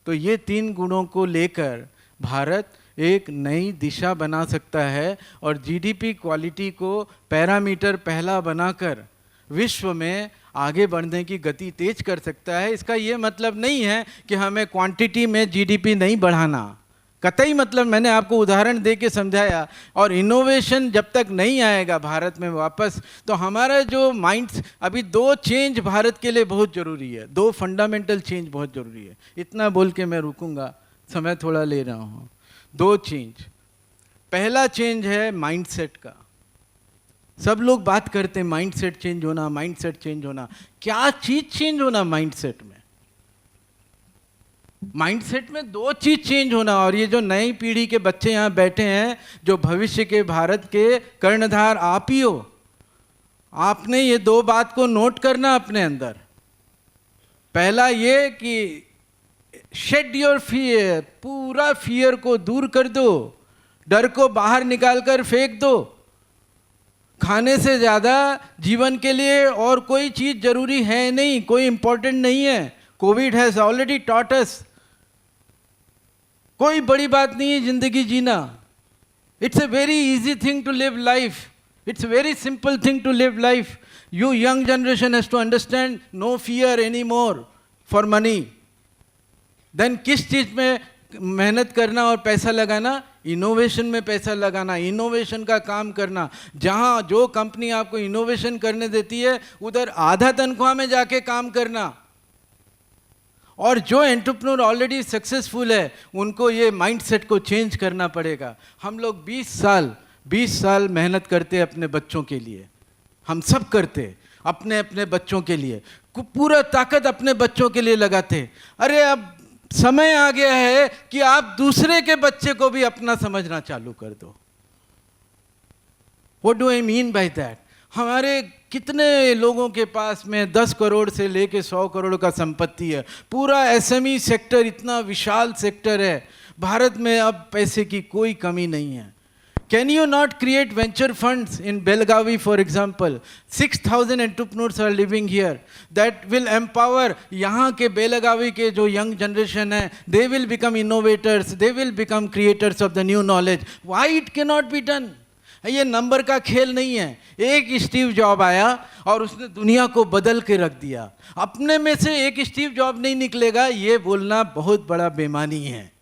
तो ये 3 गुणों को लेकर भारत एक नई दिशा बना सकता है और जीडीपी क्वालिटी को पैरामीटर पहला बनाकर विश्व में आगे बढ़ने की गति तेज कर सकता है। इसका ये मतलब नहीं है कि हमें क्वांटिटी में जीडीपी नहीं बढ़ाना, कतई मतलब मैंने आपको उदाहरण दे के समझाया। और इनोवेशन जब तक नहीं आएगा भारत में वापस, तो हमारा जो माइंड्स, अभी 2 चेंज भारत के लिए बहुत ज़रूरी है, 2 फंडामेंटल चेंज बहुत ज़रूरी है। इतना बोल के मैं रुकूंगा, समय थोड़ा ले रहा हूँ। 2 चेंज, पहला चेंज है माइंडसेट का। सब लोग बात करते हैं माइंडसेट चेंज होना, माइंडसेट चेंज होना। क्या चीज चेंज होना माइंडसेट में? माइंडसेट में 2 चीज चेंज होना। और ये जो नई पीढ़ी के बच्चे यहाँ बैठे हैं, जो भविष्य के भारत के कर्णधार आप ही हो, आपने ये 2 बात को नोट करना अपने अंदर। पहला ये कि शेड योर फियर, पूरा फियर को दूर कर दो, डर को बाहर निकाल कर फेंक दो। खाने से ज़्यादा जीवन के लिए और कोई चीज़ जरूरी है नहीं, कोई इंपॉर्टेंट नहीं है। Covid has already taught us, कोई बड़ी बात नहीं है जिंदगी जीना। It's a very easy thing to live life. It's a very simple thing to live life. You young generation has to understand no fear anymore for money. Then किस चीज़ में मेहनत करना और पैसा लगाना? इनोवेशन में पैसा लगाना, इनोवेशन का काम करना. जहाँ जो कंपनी आपको इनोवेशन करने देती है उधर आधा तनख्वाह में जाके काम करना. और जो एंटरप्रेन्योर ऑलरेडी सक्सेसफुल है उनको ये माइंडसेट को चेंज करना पड़ेगा. हम लोग 20 साल मेहनत करते हैं अपने बच्चों के लिए. हम सब करते अपने अपने बच्चों के लिए, पूरा ताकत अपने बच्चों के लिए लगाते. अरे अब समय आ गया है कि आप दूसरे के बच्चे को भी अपना समझना चालू कर दो. What do I mean by that? हमारे कितने लोगों के पास में 10 करोड़ से लेके 100 करोड़ का संपत्ति है. पूरा एसएमई सेक्टर इतना विशाल सेक्टर है. भारत में अब पैसे की कोई कमी नहीं है. Can you not create venture funds in Belgavi, for example? 6,000 entrepreneurs are living here. That will empower यहाँ के बेलगावी के जो young generation है, they will become innovators, they will become creators of the new knowledge. Why it cannot be done? ये number का खेल नहीं है. एक स्टीव जॉब आया और उसने दुनिया को बदल के रख दिया. अपने में से एक स्टीव जॉब नहीं निकलेगा, ये बोलना बहुत बड़ा बेईमानी है.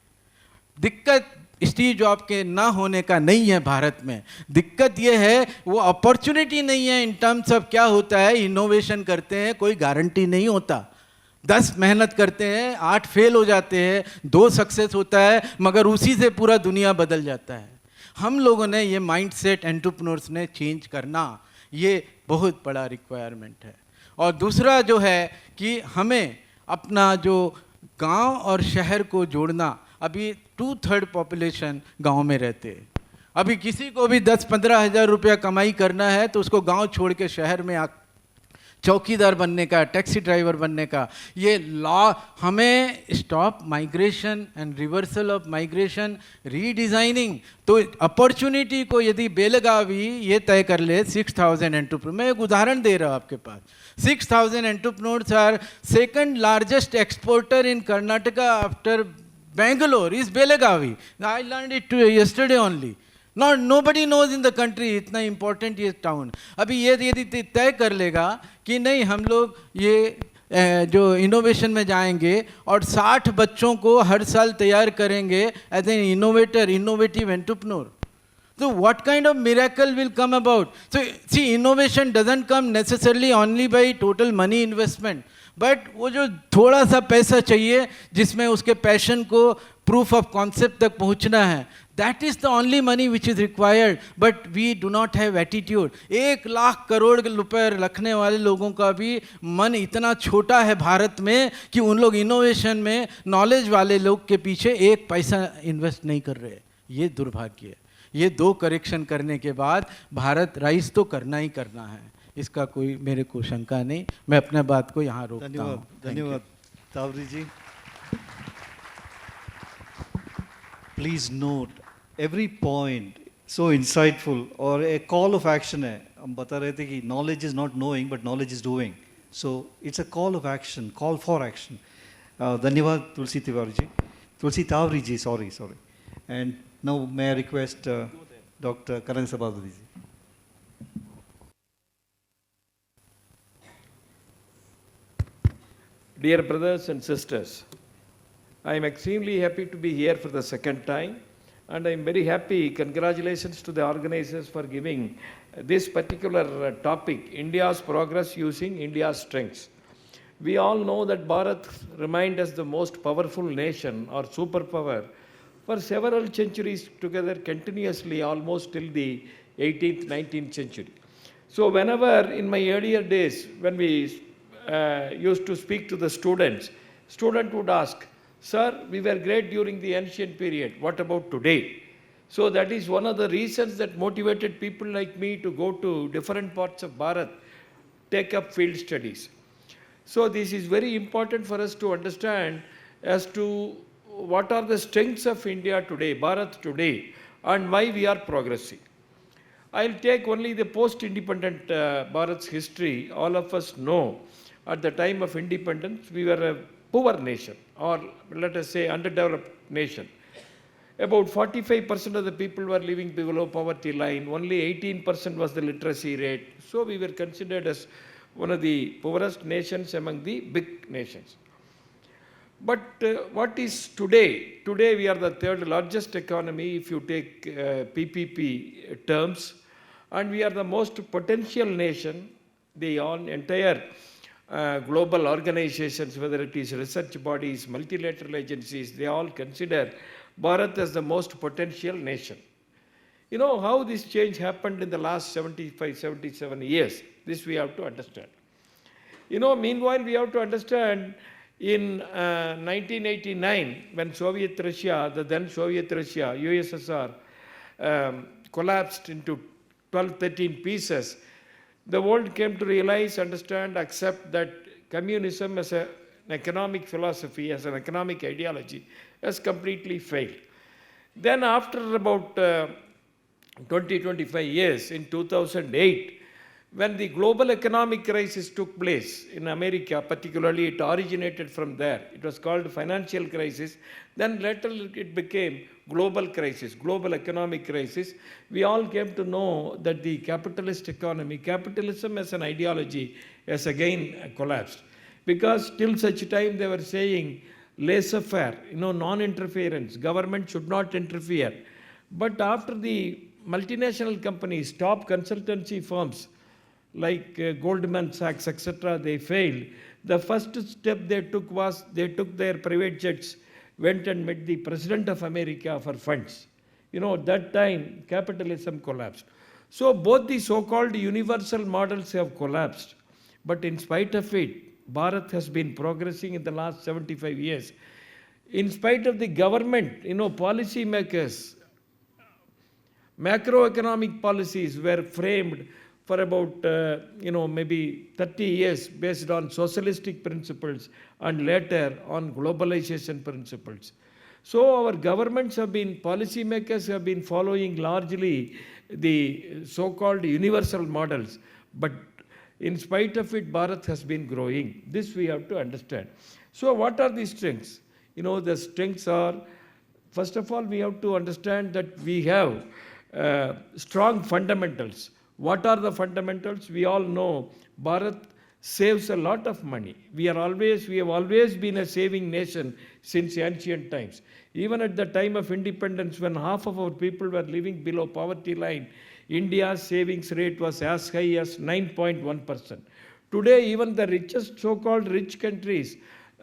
दिक्कत स्टीव जॉब के ना होने का नहीं है भारत में. दिक्कत ये है वो अपॉर्चुनिटी नहीं है. इन टर्म्स ऑफ क्या होता है, इनोवेशन करते हैं, कोई गारंटी नहीं होता. 10 मेहनत करते हैं, 8 फेल हो जाते हैं, 2 सक्सेस होता है, मगर उसी से पूरा दुनिया बदल जाता है. हम लोगों ने ये माइंडसेट एंटरप्रेन्योर्स ने चेंज करना, ये बहुत बड़ा रिक्वायरमेंट है. और दूसरा जो है कि हमें अपना जो गांव और शहर को जोड़ना. अभी 2/3 पॉपुलेशन गांव में रहते हैं. अभी किसी को भी 10-15 हज़ार रुपया कमाई करना है तो उसको गांव छोड़ के शहर में चौकीदार बनने का, टैक्सी ड्राइवर बनने का. ये लॉ हमें stop migration and reversal of migration, redesigning. तो अपॉर्चुनिटी को यदि बेलगावी ये तय कर ले 6,000 एंटरप्रेन्योर. मैं एक उदाहरण दे रहा हूँ आपके पास. 6,000 entrepreneurs are second largest exporter in Karnataka after Bangalore is Belagavi. I learned it yesterday only. Nobody knows in the country इतना important ये town. अभी ये यदि तय कर लेगा कि नहीं हम लोग ये जो इनोवेशन में जाएंगे और 60 बच्चों को हर साल तैयार करेंगे as an innovator, innovative entrepreneur. So what kind of miracle will come about? So see, innovation doesn't come necessarily only by total money investment. But वो जो थोड़ा सा पैसा चाहिए जिसमें उसके पैशन को प्रूफ ऑफ कॉन्सेप्ट तक पहुंचना है, that is the only money which is required. But we do not have attitude. 1 lakh crore रुपए रखने वाले लोगों का भी मन इतना छोटा है भारत में कि उन लोग इनोवेशन में नॉलेज वाले लोग के पीछे 1 पैसा इन्वेस्ट नहीं कर रहे. ये दुर्भाग्य है. ये 2 करेक्शन करने के बाद भारत राइज तो करना ही करना है. इसका कोई मेरे को शंका नहीं. मैं अपने बात को यहाँ रोकता हूँ. धन्यवाद Tavari ji. Please note every point so insightful. और एक कॉल ऑफ एक्शन है. हम बता रहे थे कि knowledge is not knowing but knowledge is doing. So it's a call of action, call for action. धन्यवाद Tulsi Tiwari ji, Tulsi Tavari ji, sorry. And now may I request Dr. Karan Sabaduri ji. Dear brothers and sisters, I am extremely happy to be here for the second time, and I am very happy. Congratulations to the organizers for giving this particular topic, India's progress using India's strengths. We all know that Bharat remained as the most powerful nation or superpower for several centuries together, continuously, almost till the 18th, 19th century. So whenever in my earlier days, when we used to speak to the student would ask, sir, we were great during the ancient period, what about today? So that is one of the reasons that motivated people like me to go to different parts of Bharat, take up field studies. So this is very important for us to understand as to what are the strengths of India today, Bharat today, and why we are progressing. I'll take only the post-independent Bharat's history. All of us know at the time of independence, we were a poor nation, or let us say underdeveloped nation. about 45% of the people were living below poverty line. Only 18% was the literacy rate. So we were considered as one of the poorest nations among the big nations. But what is today? Today we are the third largest economy if you take PPP terms, and we are the most potential nation. The entire global organizations, whether it is research bodies, multilateral agencies, they all consider Bharat as the most potential nation. You know how this change happened in the last 75, 77 years. This we have to understand. You know, meanwhile, we have to understand in 1989, when Soviet Russia, the then Soviet Russia, USSR, collapsed into 12, 13 pieces, the world came to realize, understand, accept that communism as an economic philosophy, as an economic ideology, has completely failed. Then after about 20, 25 years, in 2008, when the global economic crisis took place in America, particularly it originated from there. It was called financial crisis. Then later it became global crisis, global economic crisis. We all came to know that the capitalist economy, capitalism as an ideology, has again collapsed. Because till such time they were saying laissez-faire, non-interference, government should not interfere. But after the multinational companies, top consultancy firms, like Goldman Sachs, etc., they failed. The first step they took was they took their private jets, went and met the President of America for funds. That time capitalism collapsed. So both the so-called universal models have collapsed. But in spite of it, Bharat has been progressing in the last 75 years. In spite of the government, policy makers, macroeconomic policies were framed for about, maybe 30 years based on socialistic principles and later on globalization principles. So our governments have been, policymakers have been following largely the so-called universal models. But in spite of it, Bharat has been growing. This we have to understand. So what are the strengths? The strengths are, first of all, we have to understand that we have strong fundamentals. What are the fundamentals? We all know Bharat saves a lot of money. We have always been a saving nation since ancient times. Even at the time of independence, when half of our people were living below poverty line, India's savings rate was as high as 9.1%. Today, even the richest so-called rich countries,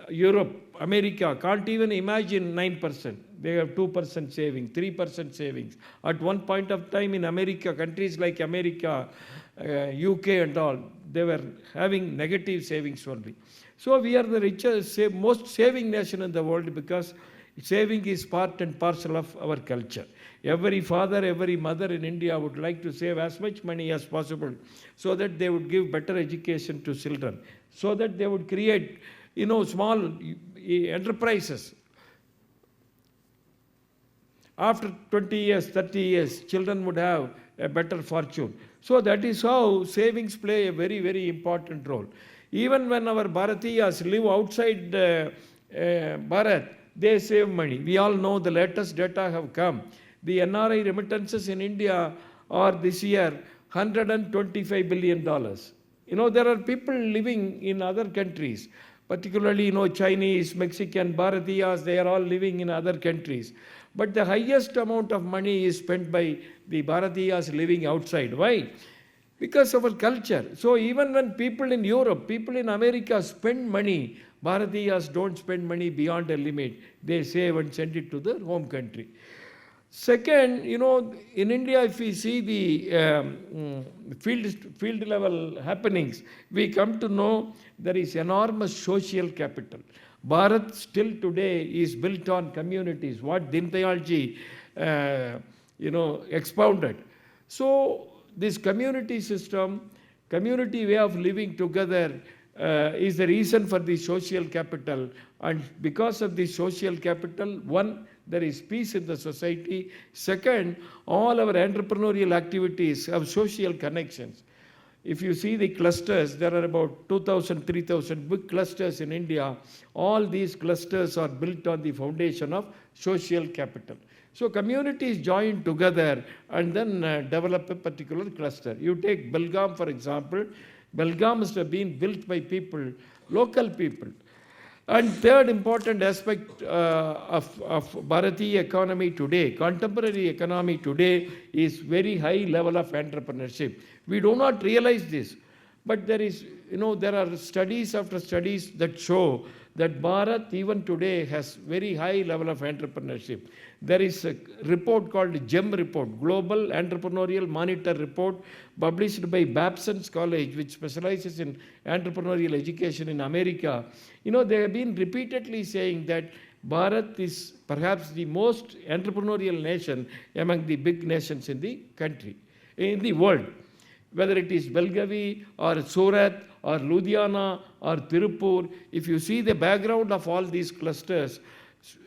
Europe, America, can't even imagine 9%. They have 2% savings, 3% savings. At one point of time in America, countries like America, UK and all, they were having negative savings only. So we are the richest, most saving nation in the world because saving is part and parcel of our culture. Every father, every mother in India would like to save as much money as possible so that they would give better education to children, so that they would create, small enterprises. After 20 years, 30 years, children would have a better fortune. So that is how savings play a very, very important role. Even when our Bharatiyas live outside Bharat, they save money. We all know the latest data have come. The NRI remittances in India are this year $125 billion. There are people living in other countries, particularly, Chinese, Mexican, Bharatiyas, they are all living in other countries. But the highest amount of money is spent by the Bharatiyas living outside. Why? Because of our culture. So even when people in Europe, people in America spend money, Bharatiyas don't spend money beyond a limit. They save and send it to their home country. Second, in India, if we see the field level happenings, we come to know there is enormous social capital. Bharat still today is built on communities, what Deen Dayal ji, expounded. So this community system, community way of living together is the reason for the social capital. And because of the social capital, one, there is peace in the society. Second, all our entrepreneurial activities have social connections. If you see the clusters, there are about 2,000, 3,000 big clusters in India. All these clusters are built on the foundation of social capital. So communities join together and then develop a particular cluster. You take Belgaum, for example. Belgaum must have been built by people, local people. And third important aspect of Bharatiya economy today, contemporary economy today, is very high level of entrepreneurship. We do not realize this, but there is, there are studies after studies that show that Bharat even today has very high level of entrepreneurship. There is a report called GEM report, Global Entrepreneurial Monitor report, published by Babson's College, which specializes in entrepreneurial education in America. They have been repeatedly saying that Bharat is perhaps the most entrepreneurial nation among the big nations in the country, in the world. Whether it is Belgavi or Surat or Ludhiana or Tirupur, if you see the background of all these clusters,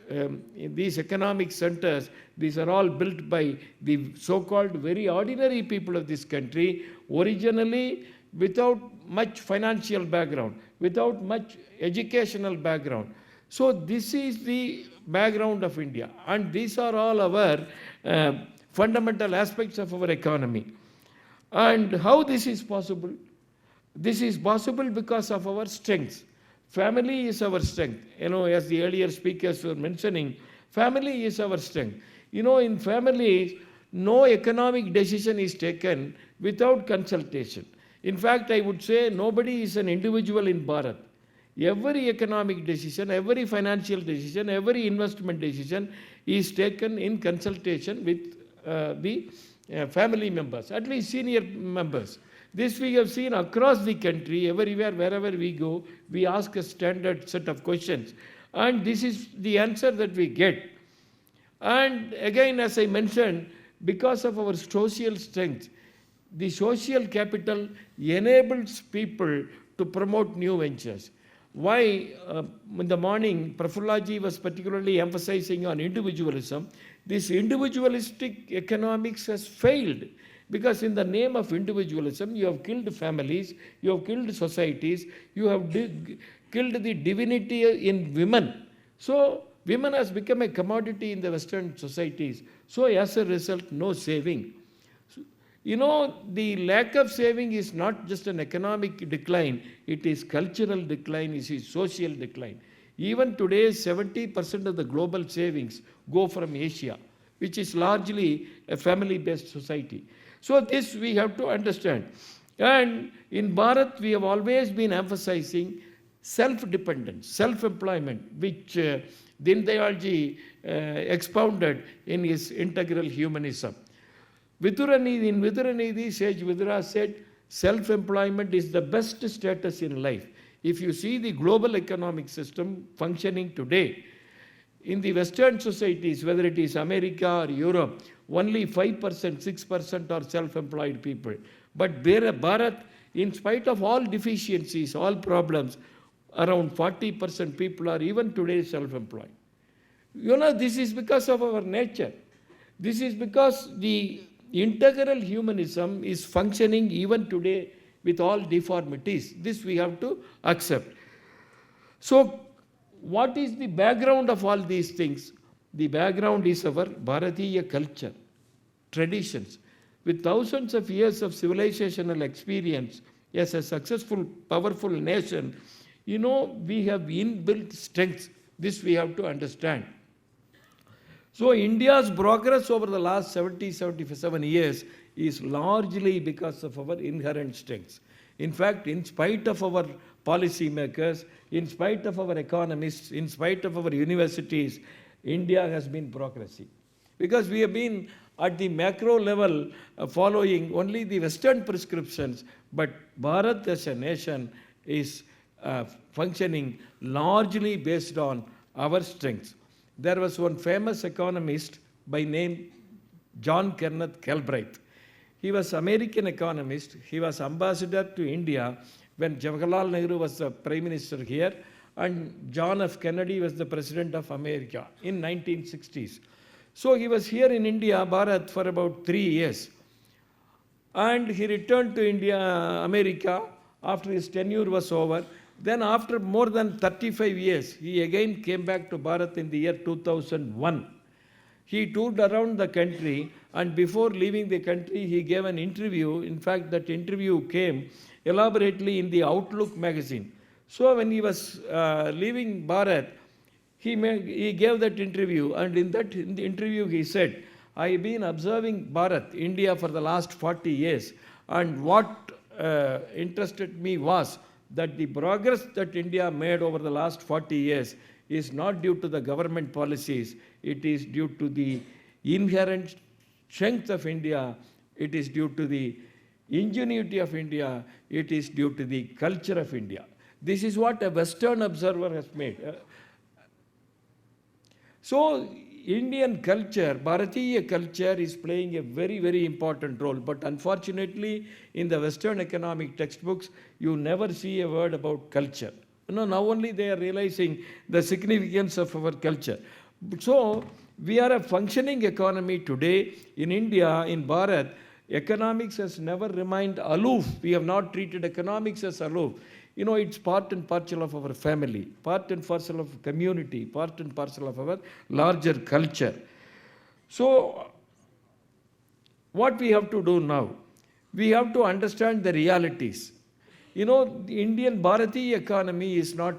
in these economic centers, these are all built by the so-called very ordinary people of this country, originally without much financial background, without much educational background. So this is the background of India, and these are all our fundamental aspects of our economy. And how this is possible? This is possible because of our strengths. Family is our strength. As the earlier speakers were mentioning, family is our strength. In families, no economic decision is taken without consultation. In fact, I would say nobody is an individual in Bharat. Every economic decision, every financial decision, every investment decision is taken in consultation with the family members, at least senior members. This we have seen across the country, everywhere, wherever we go, we ask a standard set of questions. And this is the answer that we get. And again, as I mentioned, because of our social strength, the social capital enables people to promote new ventures. Why in the morning, Prafullaji was particularly emphasizing on individualism. This individualistic economics has failed. Because in the name of individualism, you have killed families, you have killed societies, you have killed the divinity in women. So women has become a commodity in the Western societies. So as a result, no saving. The lack of saving is not just an economic decline, it is cultural decline, it is social decline. Even today, 70% of the global savings go from Asia, which is largely a family-based society. So this we have to understand. And in Bharat, we have always been emphasizing self-dependence, self-employment, which Din Dayalji expounded in his integral humanism. In Viduranidhi, Sage Vidura said, self-employment is the best status in life. If you see the global economic system functioning today, in the Western societies, whether it is America or Europe, only 5%, 6% are self-employed people. But Bharat, in spite of all deficiencies, all problems, around 40% people are even today self-employed. This is because of our nature. This is because the integral humanism is functioning even today with all deformities. This we have to accept. So, what is the background of all these things? The background is our Bharatiya culture, traditions. With thousands of years of civilizational experience as a successful, powerful nation, we have inbuilt strengths. This we have to understand. So India's progress over the last 70, 77 years is largely because of our inherent strengths. In fact, in spite of our policymakers, in spite of our economists, in spite of our universities, India has been progressing. Because we have been at the macro level following only the Western prescriptions, but Bharat as a nation is functioning largely based on our strengths. There was one famous economist by name John Kenneth Galbraith. He was American economist. He was ambassador to India when Jawaharlal Nehru was the prime minister here and John F. Kennedy was the president of America in 1960s. So he was here in India, Bharat, for about 3 years. and he returned to India, America, after his tenure was over. Then after more than 35 years, he again came back to Bharat in the year 2001. He toured around the country, and before leaving the country, he gave an interview. In fact, that interview came elaborately in the Outlook magazine. So when he was leaving Bharat, he gave that interview, and in the interview he said, I have been observing Bharat, India, for the last 40 years, and what interested me was that the progress that India made over the last 40 years is not due to the government policies, it is due to the inherent strength of India, it is due to the ingenuity of India, it is due to the culture of India. This is what a Western observer has made. So, Indian culture, Bharatiya culture is playing a very, very important role. But unfortunately, in the Western economic textbooks, you never see a word about culture. Now only they are realizing the significance of our culture. So, we are a functioning economy today in India, in Bharat. Economics has never remained aloof. We have not treated economics as aloof. It's part and parcel of our family, part and parcel of community, part and parcel of our larger culture. So, what we have to do now? We have to understand the realities. The Indian Bharatiya economy is not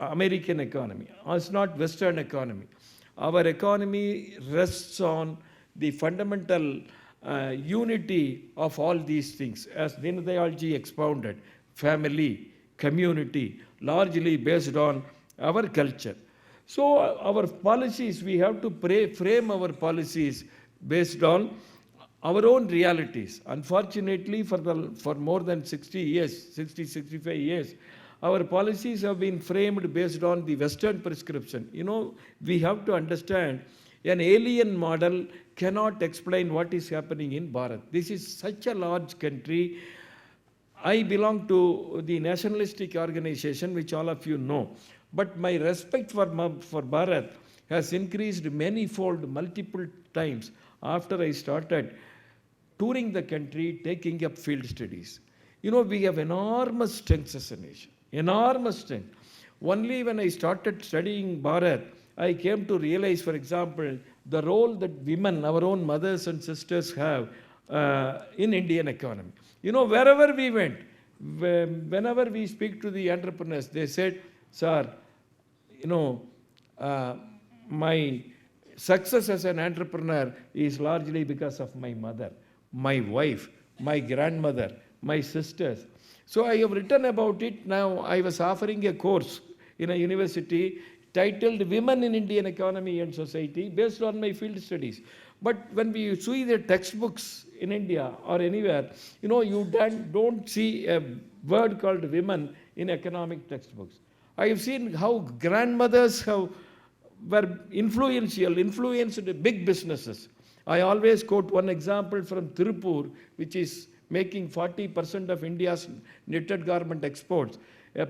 American economy, it's not Western economy. Our economy rests on the fundamental unity of all these things, as Dinadayalji expounded: family, community, largely based on our culture. So our policies, we have to frame our policies based on our own realities. Unfortunately, for more than 65 years, our policies have been framed based on the Western prescription. We have to understand an alien model cannot explain what is happening in Bharat. This is such a large country. I belong to the nationalistic organization, which all of you know. But my respect for Bharat has increased manyfold, multiple times after I started touring the country, taking up field studies. We have enormous strengths as a nation, enormous strength. Only when I started studying Bharat, I came to realize, for example, the role that women, our own mothers and sisters, have in Indian economy. Wherever we went, whenever we speak to the entrepreneurs, they said, sir, my success as an entrepreneur is largely because of my mother, my wife, my grandmother, my sisters. So I have written about it. Now I was offering a course in a university titled Women in Indian Economy and Society based on my field studies. But when we see the textbooks in India or anywhere, you don't see a word called women in economic textbooks. I have seen how grandmothers were influenced big businesses. I always quote one example from Tirupur, which is making 40% of India's knitted garment exports. A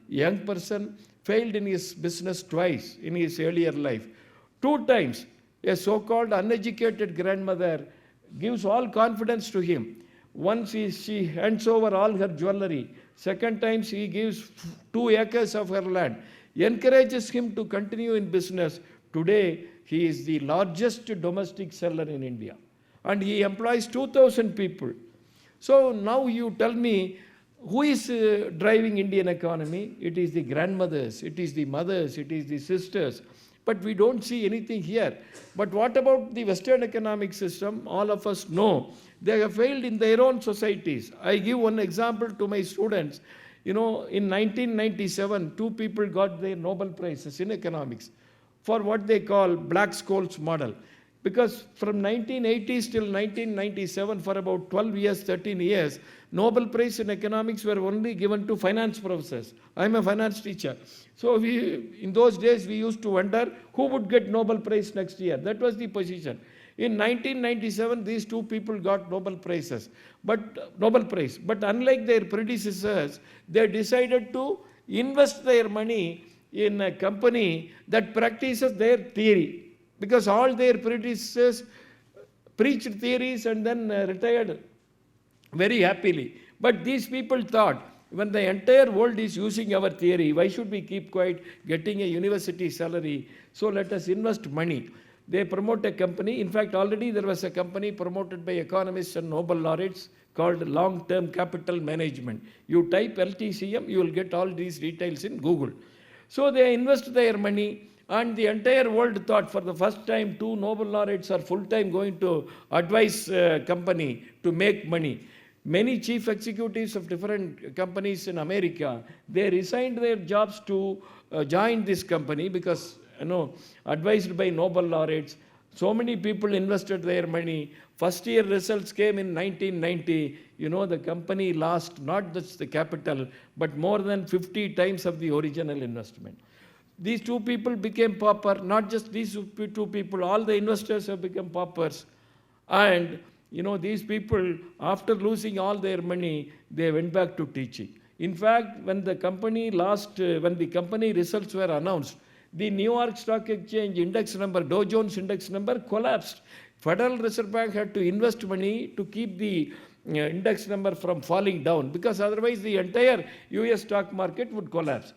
young person, failed in his business twice in his earlier life. 2 times, a so-called uneducated grandmother gives all confidence to him. Once she hands over all her jewelry. Second time, she gives 2 acres of her land. Encourages him to continue in business. Today, he is the largest domestic seller in India. And he employs 2,000 people. So now you tell me, who is driving Indian economy? It is the grandmothers, it is the mothers, it is the sisters. But we don't see anything here. But what about the Western economic system? All of us know they have failed in their own societies. I give one example to my students. In 1997, 2 people got their Nobel Prizes in economics for what they call Black-Scholes model. Because from 1980s till 1997, for about 12 years, 13 years, Nobel Prize in economics were only given to finance professors. I'm a finance teacher. So in those days, we used to wonder who would get Nobel Prize next year. That was the position. In 1997, these 2 people got Nobel Prize. But unlike their predecessors, they decided to invest their money in a company that practices their theory. Because all their predecessors preached theories and then retired very happily. But these people thought, when the entire world is using our theory, why should we keep quiet, getting a university salary? So let us invest money. They promote a company. In fact, already there was a company promoted by economists and Nobel laureates called Long-Term Capital Management. You type LTCM, you will get all these details in Google. So they invest their money, and the entire world thought, for the first time, 2 Nobel laureates are full-time going to advise a company to make money. Many chief executives of different companies in America, they resigned their jobs to join this company because, advised by Nobel laureates. So many people invested their money. First year results came in 1990. The company lost not just the capital, but more than 50 times of the original investment. These 2 people became pauper. Not just these 2 people, all the investors have become paupers. And these people, after losing all their money, they went back to teaching. In fact, when the company results were announced, the New York Stock Exchange index number, Dow Jones index number collapsed. Federal Reserve Bank had to invest money to keep the index number from falling down, because otherwise the entire US stock market would collapse.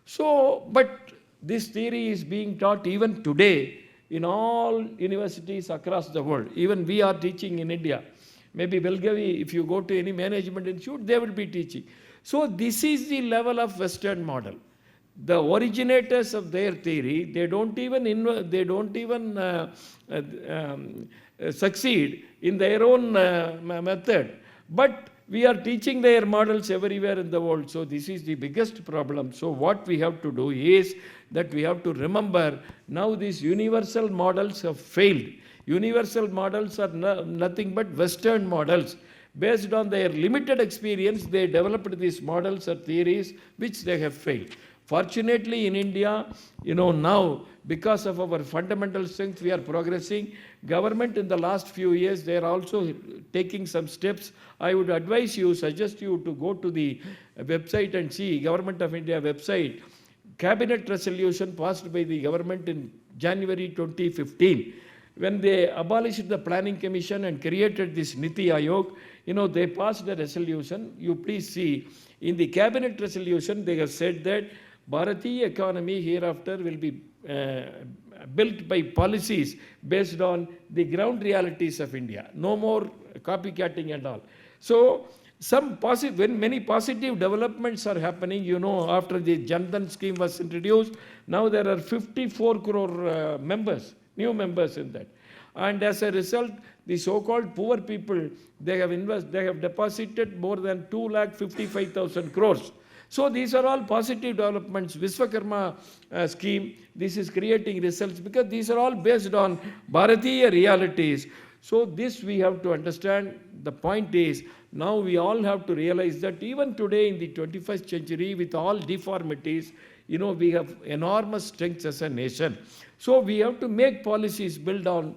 So, but this theory is being taught even today in all universities across the world. Even we are teaching in India. Maybe Belgavi, if you go to any management institute, they will be teaching. So this is the level of Western model. The originators of their theory, they don't even succeed in their own method. But we are teaching their models everywhere in the world. So this is the biggest problem. So what we have to do is that we have to remember, now these universal models have failed. Universal models are nothing but Western models. Based on their limited experience, they developed these models or theories which they have failed. Fortunately, in India, now, because of our fundamental strength, we are progressing. Government in the last few years, they are also taking some steps. I would suggest you to go to the website and see, Government of India website, cabinet resolution passed by the government in January 2015. When they abolished the Planning Commission and created this Niti Aayog, they passed a resolution. You please see, in the cabinet resolution, they have said that Bharatiya economy hereafter will be built by policies based on the ground realities of India. No more copycatting and all. So, when many positive developments are happening, after the Jan Dhan scheme was introduced, now there are 54 crore members, new members in that. And as a result, the so-called poor people, they have deposited more than 2,55,000 crores. So these are all positive developments. Vishwakarma scheme, this is creating results because these are all based on Bharatiya realities. So this we have to understand. The point is, now we all have to realize that even today in the 21st century, with all deformities, we have enormous strengths as a nation. So we have to make policies built on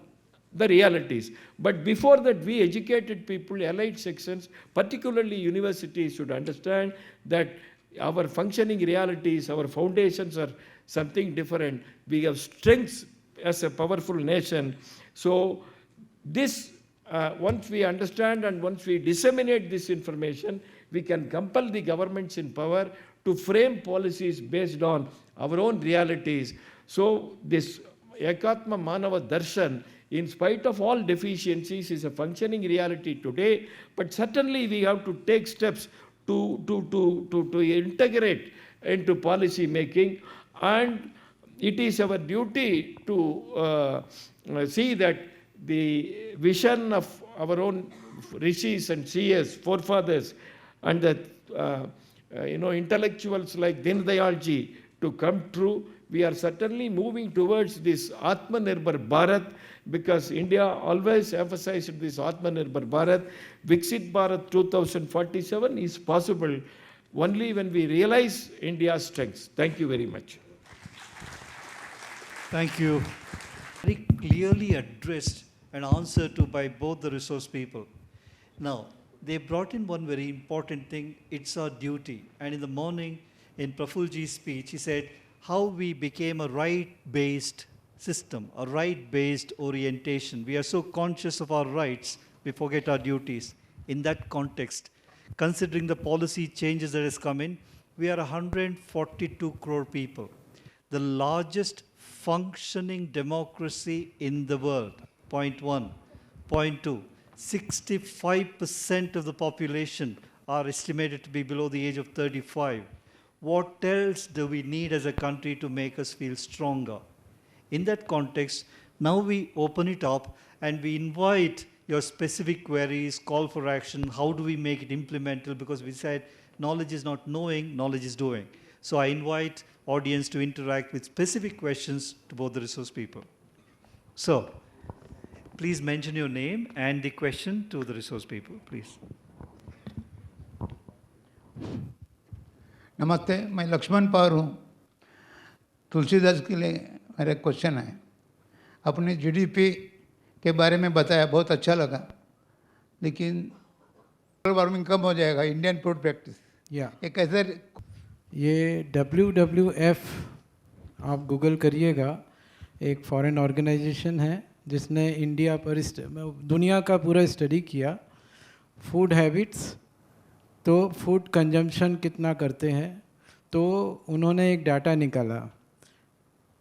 the realities. But before that, we educated people, elite sections, particularly universities, should understand that our functioning realities, our foundations are something different. We have strengths as a powerful nation. So this, once we understand and once we disseminate this information, we can compel the governments in power to frame policies based on our own realities. So this Ekatma Manava Darshan, in spite of all deficiencies, is a functioning reality today. But certainly we have to take steps to integrate into policy making, and it is our duty to see that the vision of our own rishis and seers, forefathers, and the intellectuals like Din Dayalji to come true. We are certainly moving towards this Atmanirbhar Bharat, because India always emphasized this Atmanirbhar Bharat. Viksit Bharat 2047 is possible only when we realize India's strengths. Thank you very much. Thank you. Very clearly addressed and answered to by both the resource people. Now, they brought in one very important thing. It's our duty. And in the morning, in Prafulji's speech, he said how we became a right-based system, a right-based orientation. We are so conscious of our rights, we forget our duties. In that context, considering the policy changes that has come in, we are 142 crore people, the largest functioning democracy in the world. Point one. Point two, 65% of the population are estimated to be below the age of 35. What else do we need as a country to make us feel stronger? In that context, now we open it up and we invite your specific queries, call for action, how do we make it implementable? Because we said knowledge is not knowing, knowledge is doing. So I invite audience to interact with specific questions to both the resource people. So, please mention your name and the question to the resource people, please. नमस्ते, मैं लक्ष्मण पवार हूँ। तुलसीदास के लिए मेरा question है। अपने GDP के बारे में बताया, बहुत अच्छा लगा, लेकिन ग्लोबल वार्मिंग कम हो जाएगा, इंडियन फूड प्रैक्टिस ये कैसे? ये WWF आप गूगल करिएगा, एक फॉरेन ऑर्गेनाइजेशन है जिसने इंडिया पर दुनिया का पूरा स्टडी किया, फूड हैबिट्स, तो फूड कंजम्पशन कितना करते हैं, तो उन्होंने एक डाटा निकाला।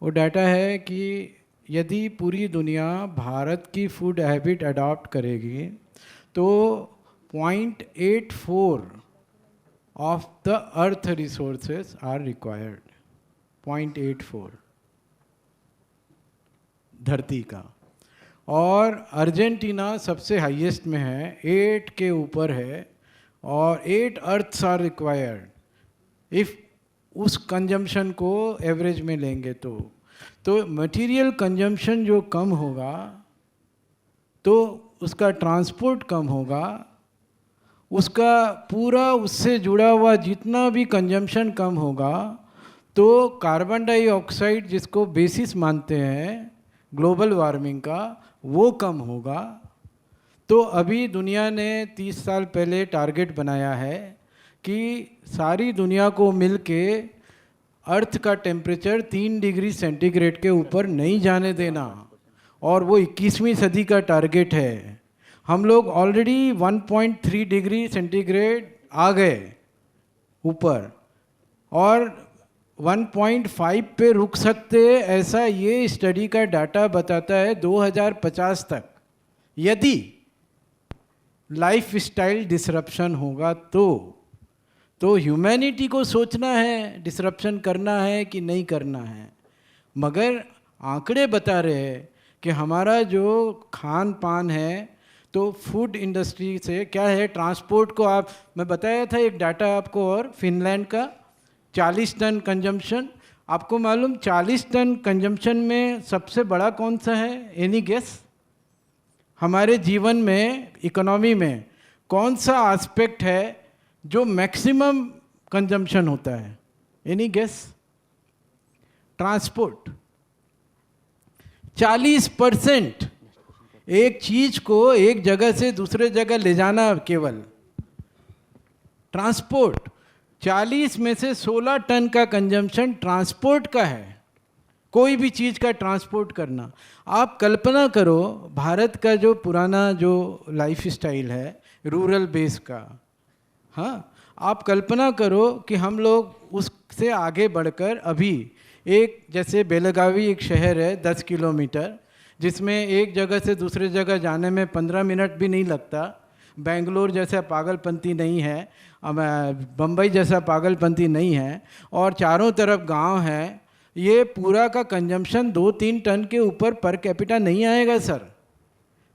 वो डाटा है कि यदि पूरी दुनिया भारत की फूड हैबिट अडॉप्ट करेगी तो 0.84 of the earth resources are required. 0.84 धरती का, और अर्जेंटीना सबसे हाईएस्ट में है, 8 के ऊपर है, और 8 अर्थ्स आर रिक्वायर्ड इफ़ उस कंजम्पशन को एवरेज में लेंगे तो मटेरियल कंजम्पशन जो कम होगा तो उसका ट्रांसपोर्ट कम होगा, उसका पूरा उससे जुड़ा हुआ जितना भी कंजम्पशन कम होगा, तो कार्बन डाइऑक्साइड जिसको बेसिस मानते हैं ग्लोबल वार्मिंग का, वो कम होगा। तो अभी दुनिया ने 30 साल पहले टारगेट बनाया है कि सारी दुनिया को मिलके अर्थ का टेम्परेचर 3 डिग्री सेंटीग्रेड के ऊपर नहीं जाने देना, और वो 21वीं सदी का टारगेट है। हम लोग ऑलरेडी 1.3 डिग्री सेंटीग्रेड आ गए ऊपर, और 1.5 पे रुक सकते, ऐसा ये स्टडी का डाटा बताता है 2050 तक। यदि लाइफ स्टाइल डिसरप्शन होगा तो ह्यूमैनिटी को सोचना है डिसरप्शन करना है कि नहीं करना है। मगर आंकड़े बता रहे हैं कि हमारा जो खान पान है, तो फूड इंडस्ट्री से क्या है, ट्रांसपोर्ट को आप, मैं बताया था एक डाटा आपको, और फिनलैंड का 40 टन कंजम्पशन। आपको मालूम 40 टन कंजम्पशन में सबसे बड़ा कौन सा है? Any guess? हमारे जीवन में, इकोनॉमी में कौन सा एस्पेक्ट है जो मैक्सिमम कंजम्पशन होता है? Any guess? ट्रांसपोर्ट। 40% एक चीज को एक जगह से दूसरे जगह ले जाना, केवल ट्रांसपोर्ट। 40 में से 16 टन का कंजम्पशन ट्रांसपोर्ट का है, कोई भी चीज़ का ट्रांसपोर्ट करना। आप कल्पना करो भारत का जो पुराना जो लाइफ स्टाइल है रूरल बेस का, हाँ, आप कल्पना करो कि हम लोग उससे आगे बढ़कर अभी एक, जैसे बेलगावी एक शहर है 10 किलोमीटर, जिसमें एक जगह से दूसरे जगह जाने में 15 मिनट भी नहीं लगता। बेंगलोर जैसा पागलपंती नहीं है, बम्बई जैसा पागलपंती नहीं है, और चारों तरफ गांव है। ये पूरा का कंजम्पशन 2-3 टन के ऊपर पर कैपिटा नहीं आएगा सर।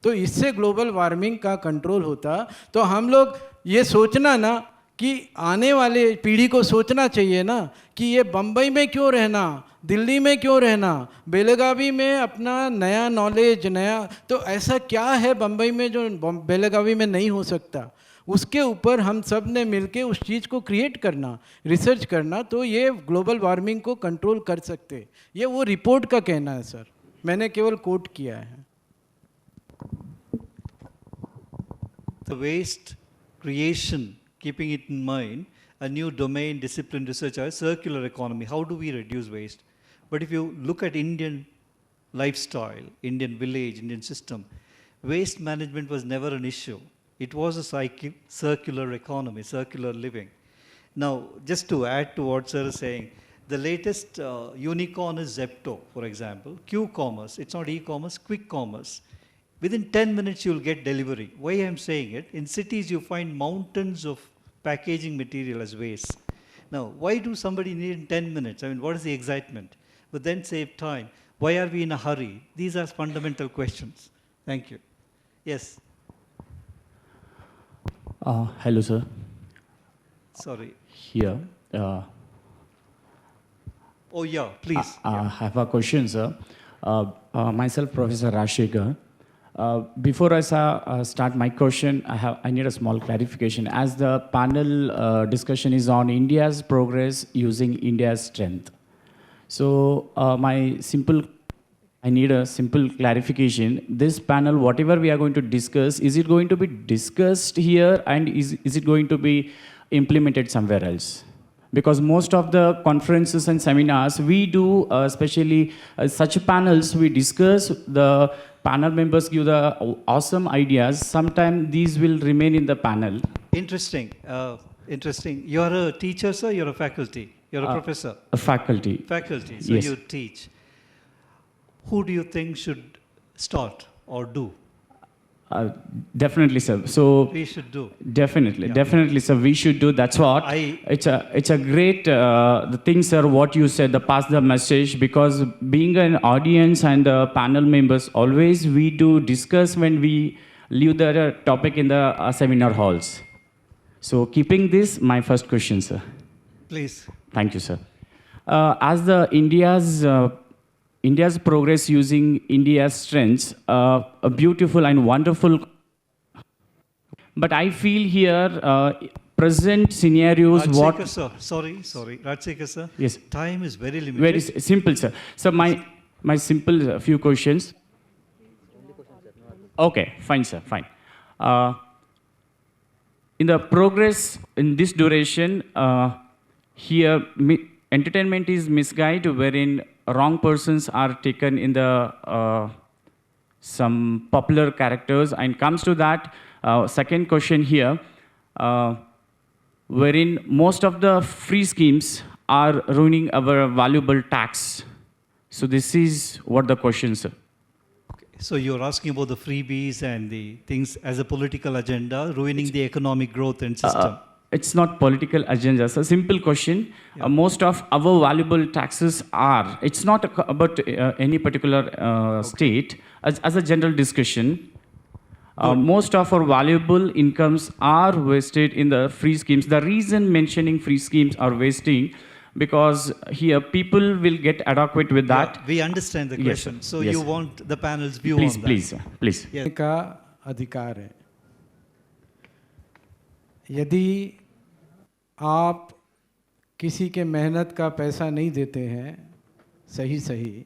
तो इससे ग्लोबल वार्मिंग का कंट्रोल होता। तो हम लोग ये सोचना ना कि आने वाले पीढ़ी को सोचना चाहिए ना कि ये बम्बई में क्यों रहना, दिल्ली में क्यों रहना, बेलगावी में अपना नया नॉलेज, नया, तो ऐसा क्या है बम्बई में जो बेलगावी में नहीं हो सकता, उसके ऊपर हम सब ने मिलके उस चीज़ को क्रिएट करना, रिसर्च करना, तो ये ग्लोबल वार्मिंग को कंट्रोल कर सकते। ये वो रिपोर्ट का कहना है सर, मैंने केवल कोट किया है। The waste creation, keeping it in mind, a new domain, discipline, research, circular economy. How do we reduce waste? But if you look at Indian lifestyle, Indian village, Indian system, waste management was never an issue. It was a circular economy, circular living. Now, just to add to what sir is saying, the latest unicorn is Zepto, for example. Q-commerce, it's not e-commerce, quick commerce. Within 10 minutes, you'll get delivery. Why I'm saying it, in cities, you find mountains of packaging material as waste. Now, why do somebody need in 10 minutes? I mean, what is the excitement? But then save time. Why are we in a hurry? These are fundamental questions. Thank you. Yes. Hello, sir. Sorry. Here. Oh, yeah, please. I have a question, sir. Myself, Professor Rashekar. Before I start my question, I need a small clarification. As the panel discussion is on India's progress using India's strength. So I need a simple clarification. This panel, whatever we are going to discuss, is it going to be discussed here and is it going to be implemented somewhere else? Because most of the conferences and seminars we do, especially such panels, we discuss, the panel members give the awesome ideas. Sometimes these will remain in the panel. Interesting. Interesting. You're a teacher, sir? You're a faculty? You're a professor? A faculty. Faculty. So Yes. you teach. Who do you think should start or do? Definitely, sir. So We should do. definitely, sir. We should do. That's what. It's a great the thing, sir. What you said, the pass the message. Because being an audience and the panel members, always we do discuss when we leave the topic in the seminar halls. So keeping this, my first question, sir. Please. Thank you, sir. As the India's progress using India's strengths, a beautiful and wonderful. But I feel here, present scenarios, Rajsekar, sir. Sorry. Rajsekar, sir. Yes. Time is very limited. Very simple, sir. So my simple few questions. Okay, fine, sir, fine. In the progress in this duration, here entertainment is misguided, wherein wrong persons are taken in the some popular characters, and comes to that second question here, wherein most of the free schemes are ruining our valuable tax. So this is what the question, sir. So you're asking about the freebies and the things as a political agenda, ruining the economic growth and system. It's not political agenda. It's a simple question. Most of our valuable taxes are. It's not about any particular state. As a general discussion, most of our valuable incomes are wasted in the free schemes. The reason mentioning free schemes are wasting, because here people will get adequate with that. Yeah, we understand the question. Yes, so yes. you want the panel's view Please, on that. please, please. Yes. का अधिकार है. यदि आप किसी के मेहनत का पैसा नहीं देते हैं सही,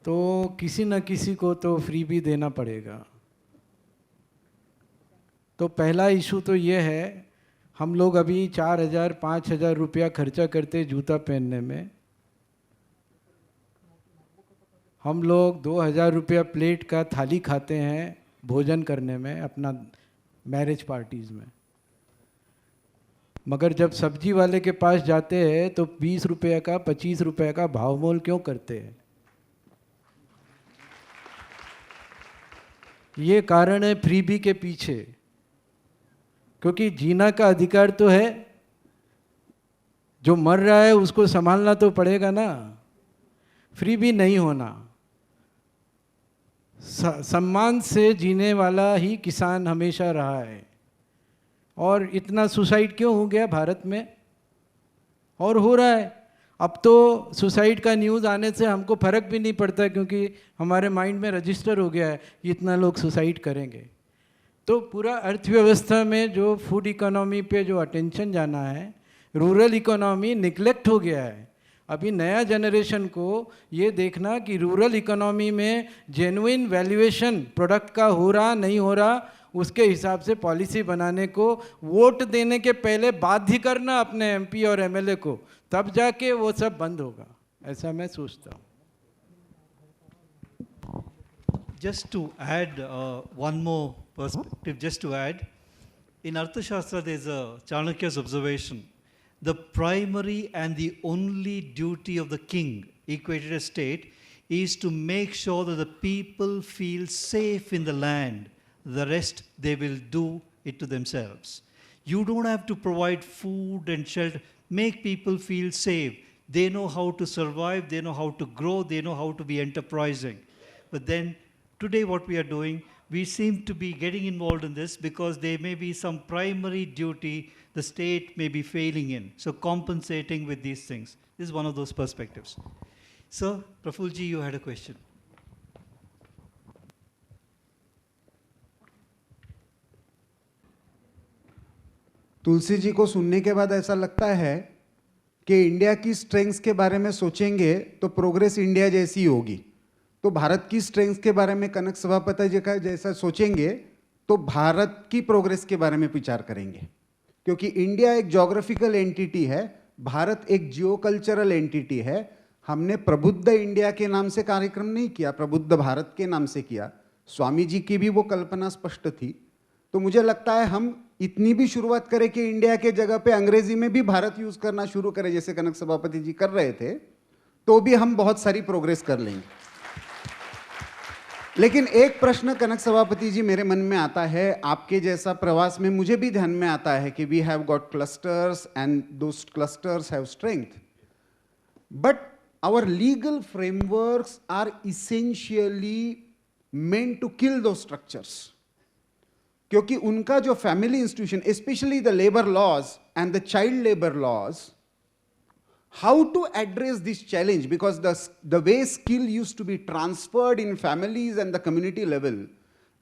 तो किसी न किसी को तो फ्री भी देना पड़ेगा. तो पहला इशू तो ये है, हम लोग अभी 4,000-5,000 रुपया खर्चा करते जूता पहनने में. हम लोग 2,000 रुपया प्लेट का थाली खाते हैं भोजन करने में अपना मैरिज पार्टीज़ में. मगर जब सब्जी वाले के पास जाते हैं तो 20 रुपये का 25 रुपये का भाव मोल क्यों करते हैं? ये कारण है फ्रीबी के पीछे. क्योंकि जीना का अधिकार तो है, जो मर रहा है उसको संभालना तो पड़ेगा ना. फ्रीबी नहीं होना. सम्मान से जीने वाला ही किसान हमेशा रहा है. और इतना सुसाइड क्यों हो गया भारत में? और हो रहा है. अब तो सुसाइड का न्यूज़ आने से हमको फ़र्क भी नहीं पड़ता, क्योंकि हमारे माइंड में रजिस्टर हो गया है कि इतना लोग सुसाइड करेंगे. तो पूरा अर्थव्यवस्था में जो फूड इकोनॉमी पे जो अटेंशन जाना है, रूरल इकोनॉमी निगलेक्ट हो गया है. अभी नया जनरेशन को ये देखना कि रूरल इकोनॉमी में जेन्युइन वैल्यूएशन प्रोडक्ट का हो रहा नहीं हो रहा, उसके हिसाब से पॉलिसी बनाने को, वोट देने के पहले बाध्य करना अपने एमपी और एमएलए को, तब जाके वो सब बंद होगा. ऐसा मैं सोचता हूँ. Just to add one more perspective, just to add, in Arthashastra there's a Chanakya's observation. The primary and the only duty of the king, equated estate, is to make sure that the people feel safe in the land. The rest they will do it to themselves. You don't have to provide food and shelter. Make people feel safe. They know how to survive, they know how to grow, they know how to be enterprising. But then today what we are doing, we seem to be getting involved in this because there may be some primary duty the state may be failing in. So compensating with these things. This is one of those perspectives. Sir, Prafulji, you had a question. Tulsi ji को सुनने के बाद ऐसा लगता है कि India की strengths के बारे में सोचेंगे तो प्रोग्रेस इंडिया जैसी होगी, तो भारत की स्ट्रेंथ्स के बारे में कनक सभापति जी का जैसा सोचेंगे तो भारत की प्रोग्रेस के बारे में विचार करेंगे, क्योंकि इंडिया एक ज्योग्राफिकल एंटिटी है, भारत एक जियो कल्चरल एंटिटी है। हमने प्रबुद्ध इंडिया के नाम से कार्यक्रम नहीं किया, प्रबुद्ध भारत के नाम से किया। स्वामी जी की भी वो कल्पना स्पष्ट थी। तो मुझे लगता है हम इतनी भी शुरुआत करें कि इंडिया के जगह पे अंग्रेजी में भी भारत यूज करना शुरू करें, जैसे कनक सभापति जी कर रहे थे, तो भी हम बहुत सारी प्रोग्रेस कर लेंगे। लेकिन एक प्रश्न कनक सभापति जी मेरे मन में आता है, आपके जैसा प्रवास में मुझे भी ध्यान में आता है कि we have got clusters and those clusters have strength, but our legal frameworks are essentially meant to kill those structures, क्योंकि उनका जो family institution, especially the labour laws and the child labour laws, how to address this challenge, because the way skill used to be transferred in families and the community level,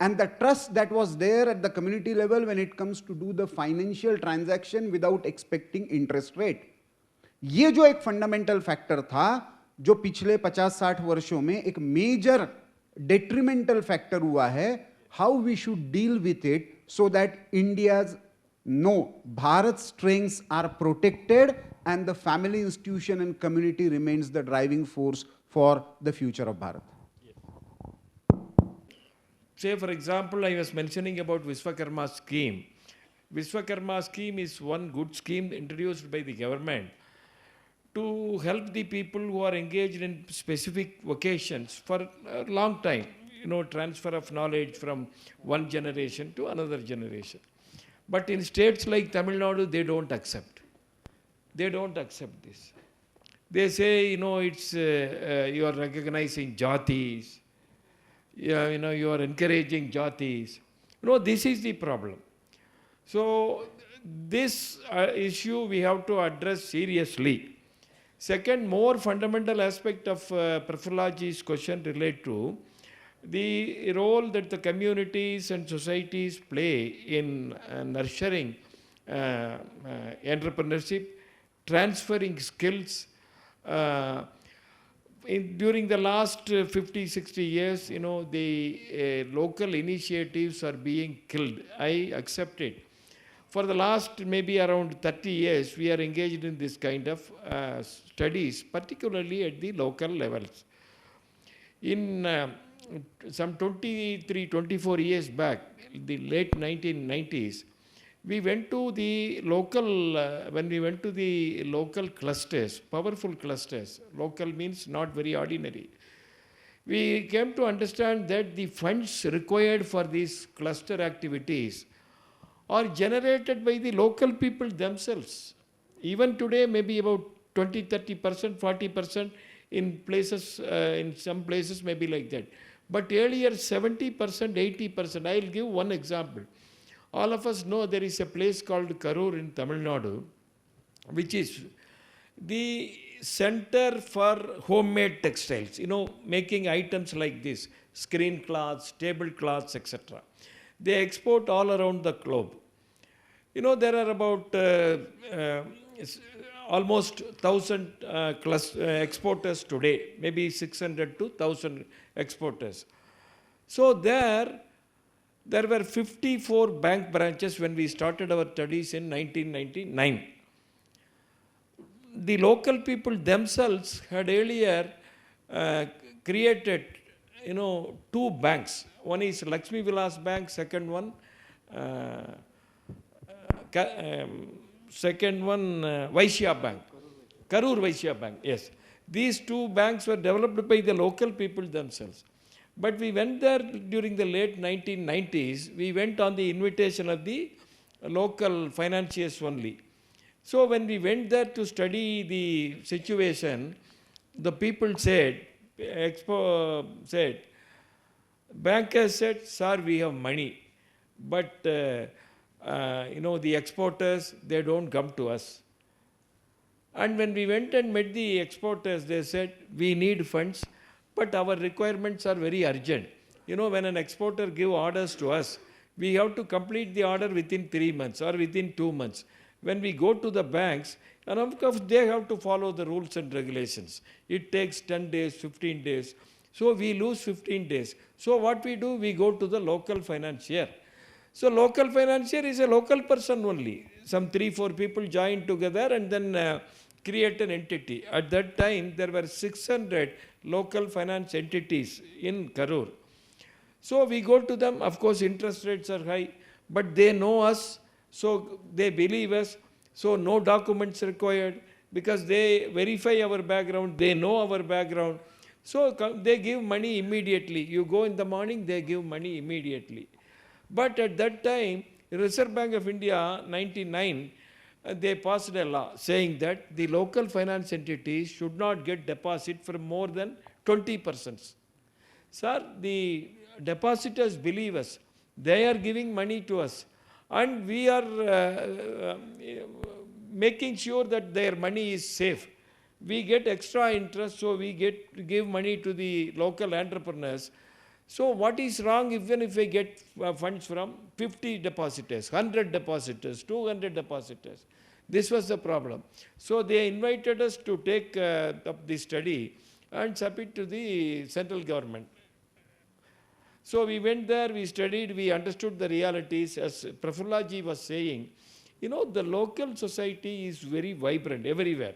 and the trust that was there at the community level when it comes to do the financial transaction without expecting interest rate, ये जो एक fundamental factor था जो पिछले 50-60 वर्षों में एक major detrimental factor हुआ है, how we should deal with it so that India's Bharat's strengths are protected and the family institution and community remains the driving force for the future of Bharat. Say, for example, I was mentioning about Vishwakarma scheme. Vishwakarma scheme is one good scheme introduced by the government to help the people who are engaged in specific vocations for a long time, transfer of knowledge from one generation to another generation. But in states like Tamil Nadu, they don't accept. They don't accept this. They say, it's you are recognizing jatis, you are encouraging jatis. This is the problem. So this issue we have to address seriously. Second, more fundamental aspect of Prafullaji's question relate to the role that the communities and societies play in nurturing entrepreneurship, transferring skills. During the last 50-60 years, the local initiatives are being killed. I accept it. For the last maybe around 30 years, we are engaged in this kind of studies, particularly at the local levels. In some 23-24 years back, the late 1990s, we went to the local, when we went to the local clusters, powerful clusters, local means not very ordinary, we came to understand that the funds required for these cluster activities are generated by the local people themselves. Even today, maybe about 20-30%, 40% in places, in some places maybe like that. But earlier 70%, 80%. I'll give one example. All of us know there is a place called Karur in Tamil Nadu, which is the center for homemade textiles, making items like this, screen cloths, tablecloths, etc. They export all around the globe. There are about almost 1,000 exporters today, maybe 600 to 1,000 exporters. So there were 54 bank branches when we started our studies in 1999. The local people themselves had earlier created two banks. One is Lakshmi Vilas Bank, second one, Vaishya Bank, Karur Vaishya Bank, yes. These two banks were developed by the local people themselves. But we went there during the late 1990s. We went on the invitation of the local financiers only. So when we went there to study the situation, the people said, bankers said, sir, we have money, but the exporters, they don't come to us. And when we went and met the exporters, they said, we need funds, but our requirements are very urgent. When an exporter gives orders to us, we have to complete the order within 3 months or within 2 months. When we go to the banks, and of course they have to follow the rules and regulations. It takes 10 days, 15 days. So we lose 15 days. So what we do, we go to the local financier. So local financier is a local person only. Some 3-4 people join together and then create an entity. At that time, there were 600 local finance entities in Karur. So we go to them. Of course, interest rates are high, but they know us, so they believe us. So no documents required because they verify our background. They know our background. So they give money immediately. You go in the morning, they give money immediately. But at that time, Reserve Bank of India, 99, they passed a law saying that the local finance entities should not get deposit for more than 20%. Sir, the depositors believe us. They are giving money to us. And we are making sure that their money is safe. We get extra interest, so we give money to the local entrepreneurs. So what is wrong even if we get funds from 50 depositors, 100 depositors, 200 depositors? This was the problem. So they invited us to take up the study and submit to the central government. So we went there, we studied, we understood the realities. As Prafullaji was saying, the local society is very vibrant everywhere.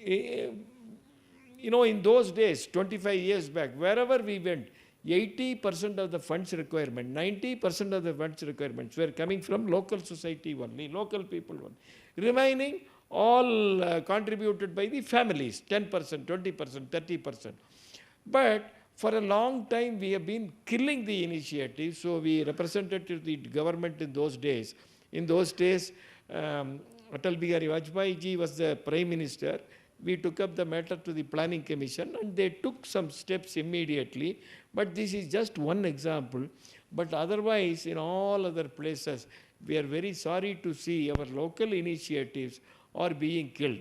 In those days, 25 years back, wherever we went, 80% of the funds requirement, 90% of the funds requirements were coming from local society only, local people only. Remaining, all contributed by the families, 10%, 20%, 30%. But for a long time, we have been killing the initiative. So we represented to the government in those days. In those days, Atal Bihari Vajpayee ji was the Prime Minister. We took up the matter to the Planning Commission and they took some steps immediately. But this is just one example. But otherwise, in all other places, we are very sorry to see our local initiatives are being killed.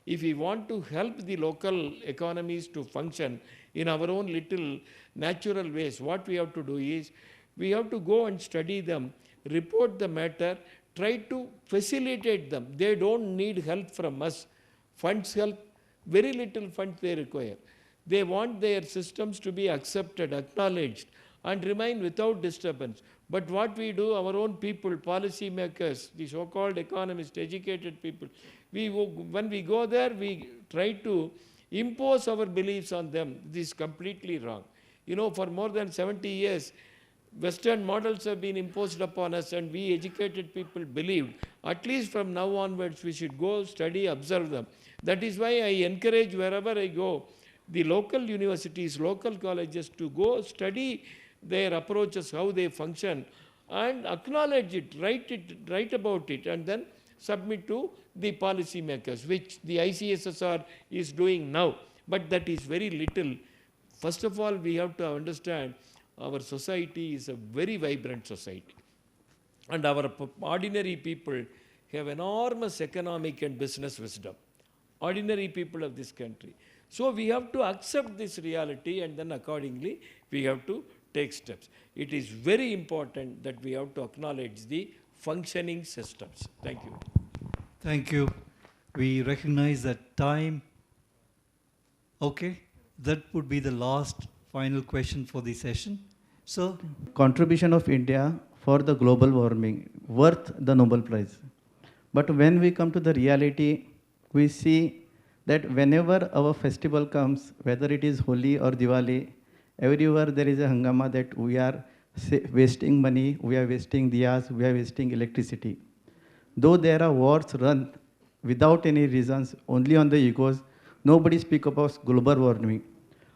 If we want to help the local economies to function in our own little natural ways, what we have to do is, we have to go and study them, report the matter, try to facilitate them. They don't need help from us. Funds help, very little funds they require. They want their systems to be accepted, acknowledged, and remain without disturbance. But what we do, our own people, policy makers, the so-called economists, educated people, when we go there, we try to impose our beliefs on them. This is completely wrong. For more than 70 years, Western models have been imposed upon us and we educated people believed, at least from now onwards, we should go study, observe them. That is why I encourage wherever I go, the local universities, local colleges to go study their approaches, how they function, and acknowledge it, write about it, and then submit to the policy makers, which the ICSSR is doing now. But that is very little. First of all, we have to understand our society is a very vibrant society. And our ordinary people have enormous economic and business wisdom. Ordinary people of this country. So we have to accept this reality and then accordingly we have to take steps. It is very important that we have to acknowledge the functioning systems. Thank you. Thank you. We recognize that time. Okay, that would be the last final question for the session. So, contribution of India for the global warming worth the Nobel Prize. But when we come to the reality, we see that whenever our festival comes, whether it is Holi or Diwali, everywhere there is a hangama that we are wasting money, we are wasting diyas, we are wasting electricity. Though there are wars run without any reasons, only on the egos, nobody speak about global warming.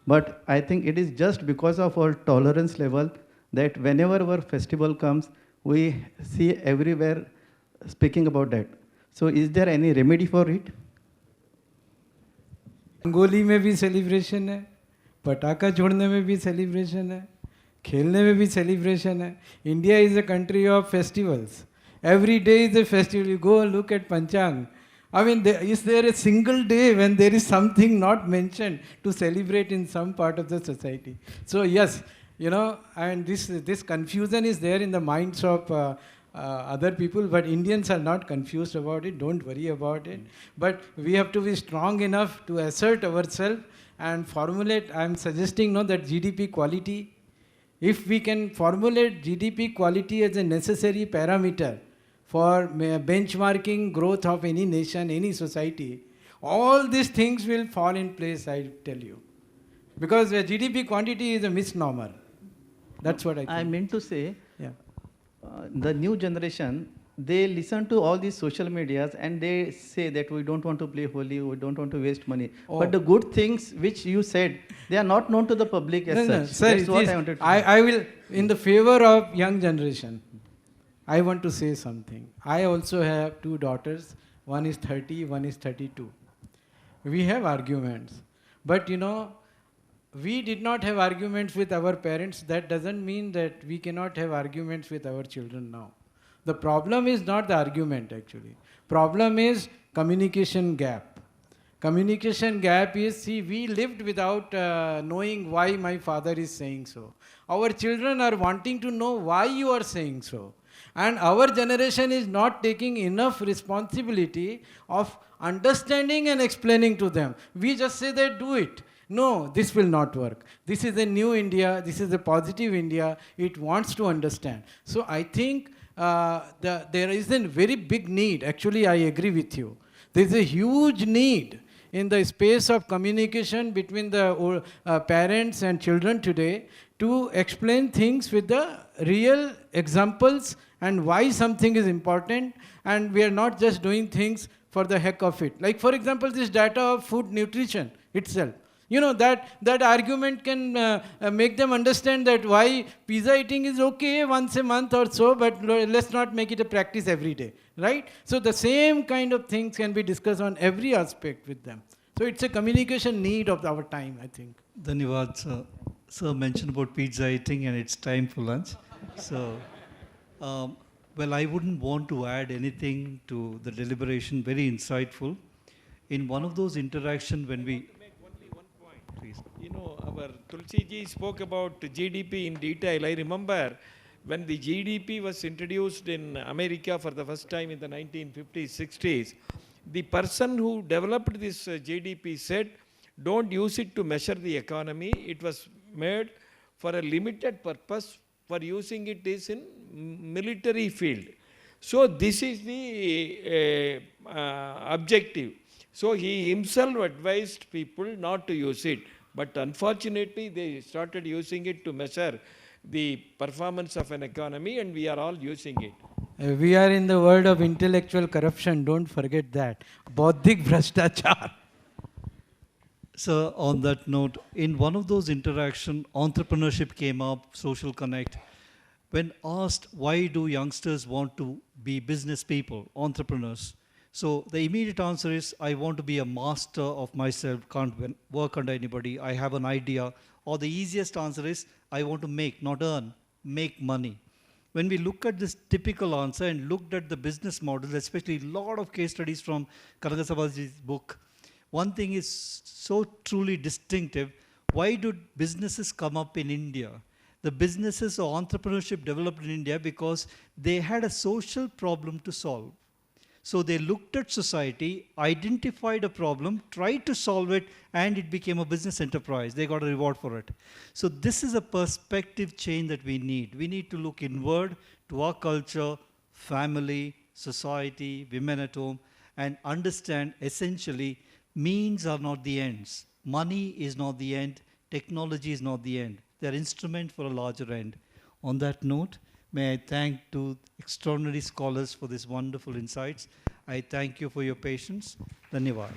But I think it is just because of our tolerance level that whenever our festival comes, we see everywhere speaking about that. So is there any remedy for it? Rangoli में भी celebration है, पटाखा छोड़ने में भी celebration है, खेलने में भी सेलिब्रेशन है. India is a country of festivals. Every day is a festival. You go and look at Panchang. I mean, is there a single day when there is something not mentioned to celebrate in some part of the society? So yes, you know, and this confusion is there in the minds of other people, but Indians are not confused about it. Don't worry about it. But we have to be strong enough to assert ourselves and formulate. I am suggesting that GDP quality. If we can formulate GDP quality as a necessary parameter for benchmarking growth of any nation, any society, all these things will fall in place, I tell you. Because GDP quantity is a misnomer. That's what I think. I meant to say, Yeah. The new generation, they listen to all these social medias and they say that we don't want to play Holi, we don't want to waste money. Oh. But the good things which you said, they are not known to the public as No, such. sir, That's what I wanted to say. I will, in the favor of young generation, I want to say something. I also have 2 daughters. One is 30, one is 32. We have arguments. But we did not have arguments with our parents. That doesn't mean that we cannot have arguments with our children now. The problem is not the argument actually. Problem is communication gap. Communication gap is, see, we lived without knowing why my father is saying so. Our children are wanting to know why you are saying so. And our generation is not taking enough responsibility of understanding and explaining to them. We just say that do it. No, this will not work. This is a new India. This is a positive India. It wants to understand. So I think there is a very big need. Actually, I agree with you. There is a huge need in the space of communication between the parents and children today to explain things with the real examples and why something is important, and we are not just doing things for the heck of it. Like for example, this data of food nutrition itself. That argument can make them understand that why pizza eating is okay once a month or so, but let's not make it a practice every day, right? So the same kind of things can be discussed on every aspect with them. So it's a communication need of our time, I think. Dhanyavad, sir. Sir mentioned about pizza eating and it's time for lunch. So, well, I wouldn't want to add anything to the deliberation, very insightful. In one of those interactions when we... Please. Our Tulsi ji spoke about GDP in detail. I remember when the GDP was introduced in America for the first time in the 1950s, 60s, the person who developed this GDP said, don't use it to measure the economy. It was made for a limited purpose, for using it is in military field. So this is the objective. So he himself advised people not to use it. But unfortunately, they started using it to measure the performance of an economy, and we are all using it. We are in the world of intellectual corruption. Don't forget that. Bauddhik Bhrashtachar. So on that note, in one of those interactions, entrepreneurship came up, social connect. When asked why do youngsters want to be business people, entrepreneurs, so the immediate answer is, I want to be a master of myself, can't work under anybody, I have an idea. Or the easiest answer is, I want to make, not earn, make money. When we look at this typical answer and looked at the business models, especially a lot of case studies from Kanagasabhaji's book, one thing is so truly distinctive. Why do businesses come up in India? The businesses or entrepreneurship developed in India because they had a social problem to solve. So they looked at society, identified a problem, tried to solve it, and it became a business enterprise. They got a reward for it. So this is a perspective change that we need. We need to look inward to our culture, family, society, women at home, and understand essentially means are not the ends. Money is not the end. Technology is not the end. They are instrument for a larger end. On that note, may I thank two extraordinary scholars for these wonderful insights. I thank you for your patience. Dhanyavad.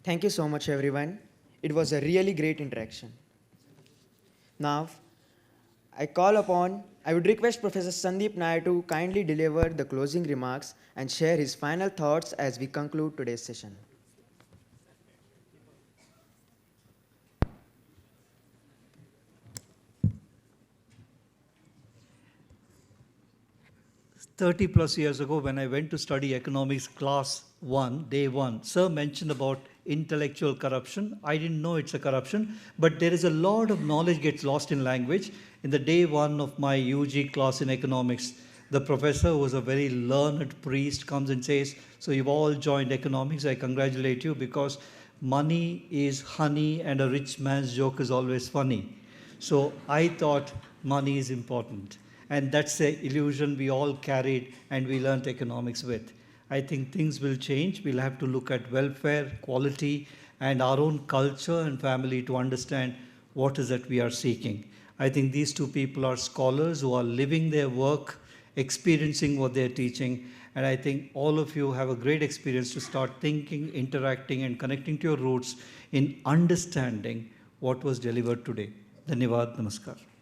Thank you so much, everyone. It was a really great interaction. Now, I would request Professor Sandeep Nair to kindly deliver the closing remarks and share his final thoughts as we conclude today's session. +30 years ago, when I went to study economics class 1, day 1, sir mentioned about intellectual corruption. I didn't know it's a corruption, but there is a lot of knowledge gets lost in language. In the day 1 of my UG class in economics, the professor, who was a very learned priest, comes and says, so you've all joined economics, I congratulate you, because money is honey and a rich man's joke is always funny. So I thought money is important. And that's the illusion we all carried and we learned economics with. I think things will change. We'll have to look at welfare, quality, and our own culture and family to understand what is that we are seeking. I think these two people are scholars who are living their work, experiencing what they're teaching, and I think all of you have a great experience to start thinking, interacting, and connecting to your roots in understanding what was delivered today. Dhanyavad, namaskar.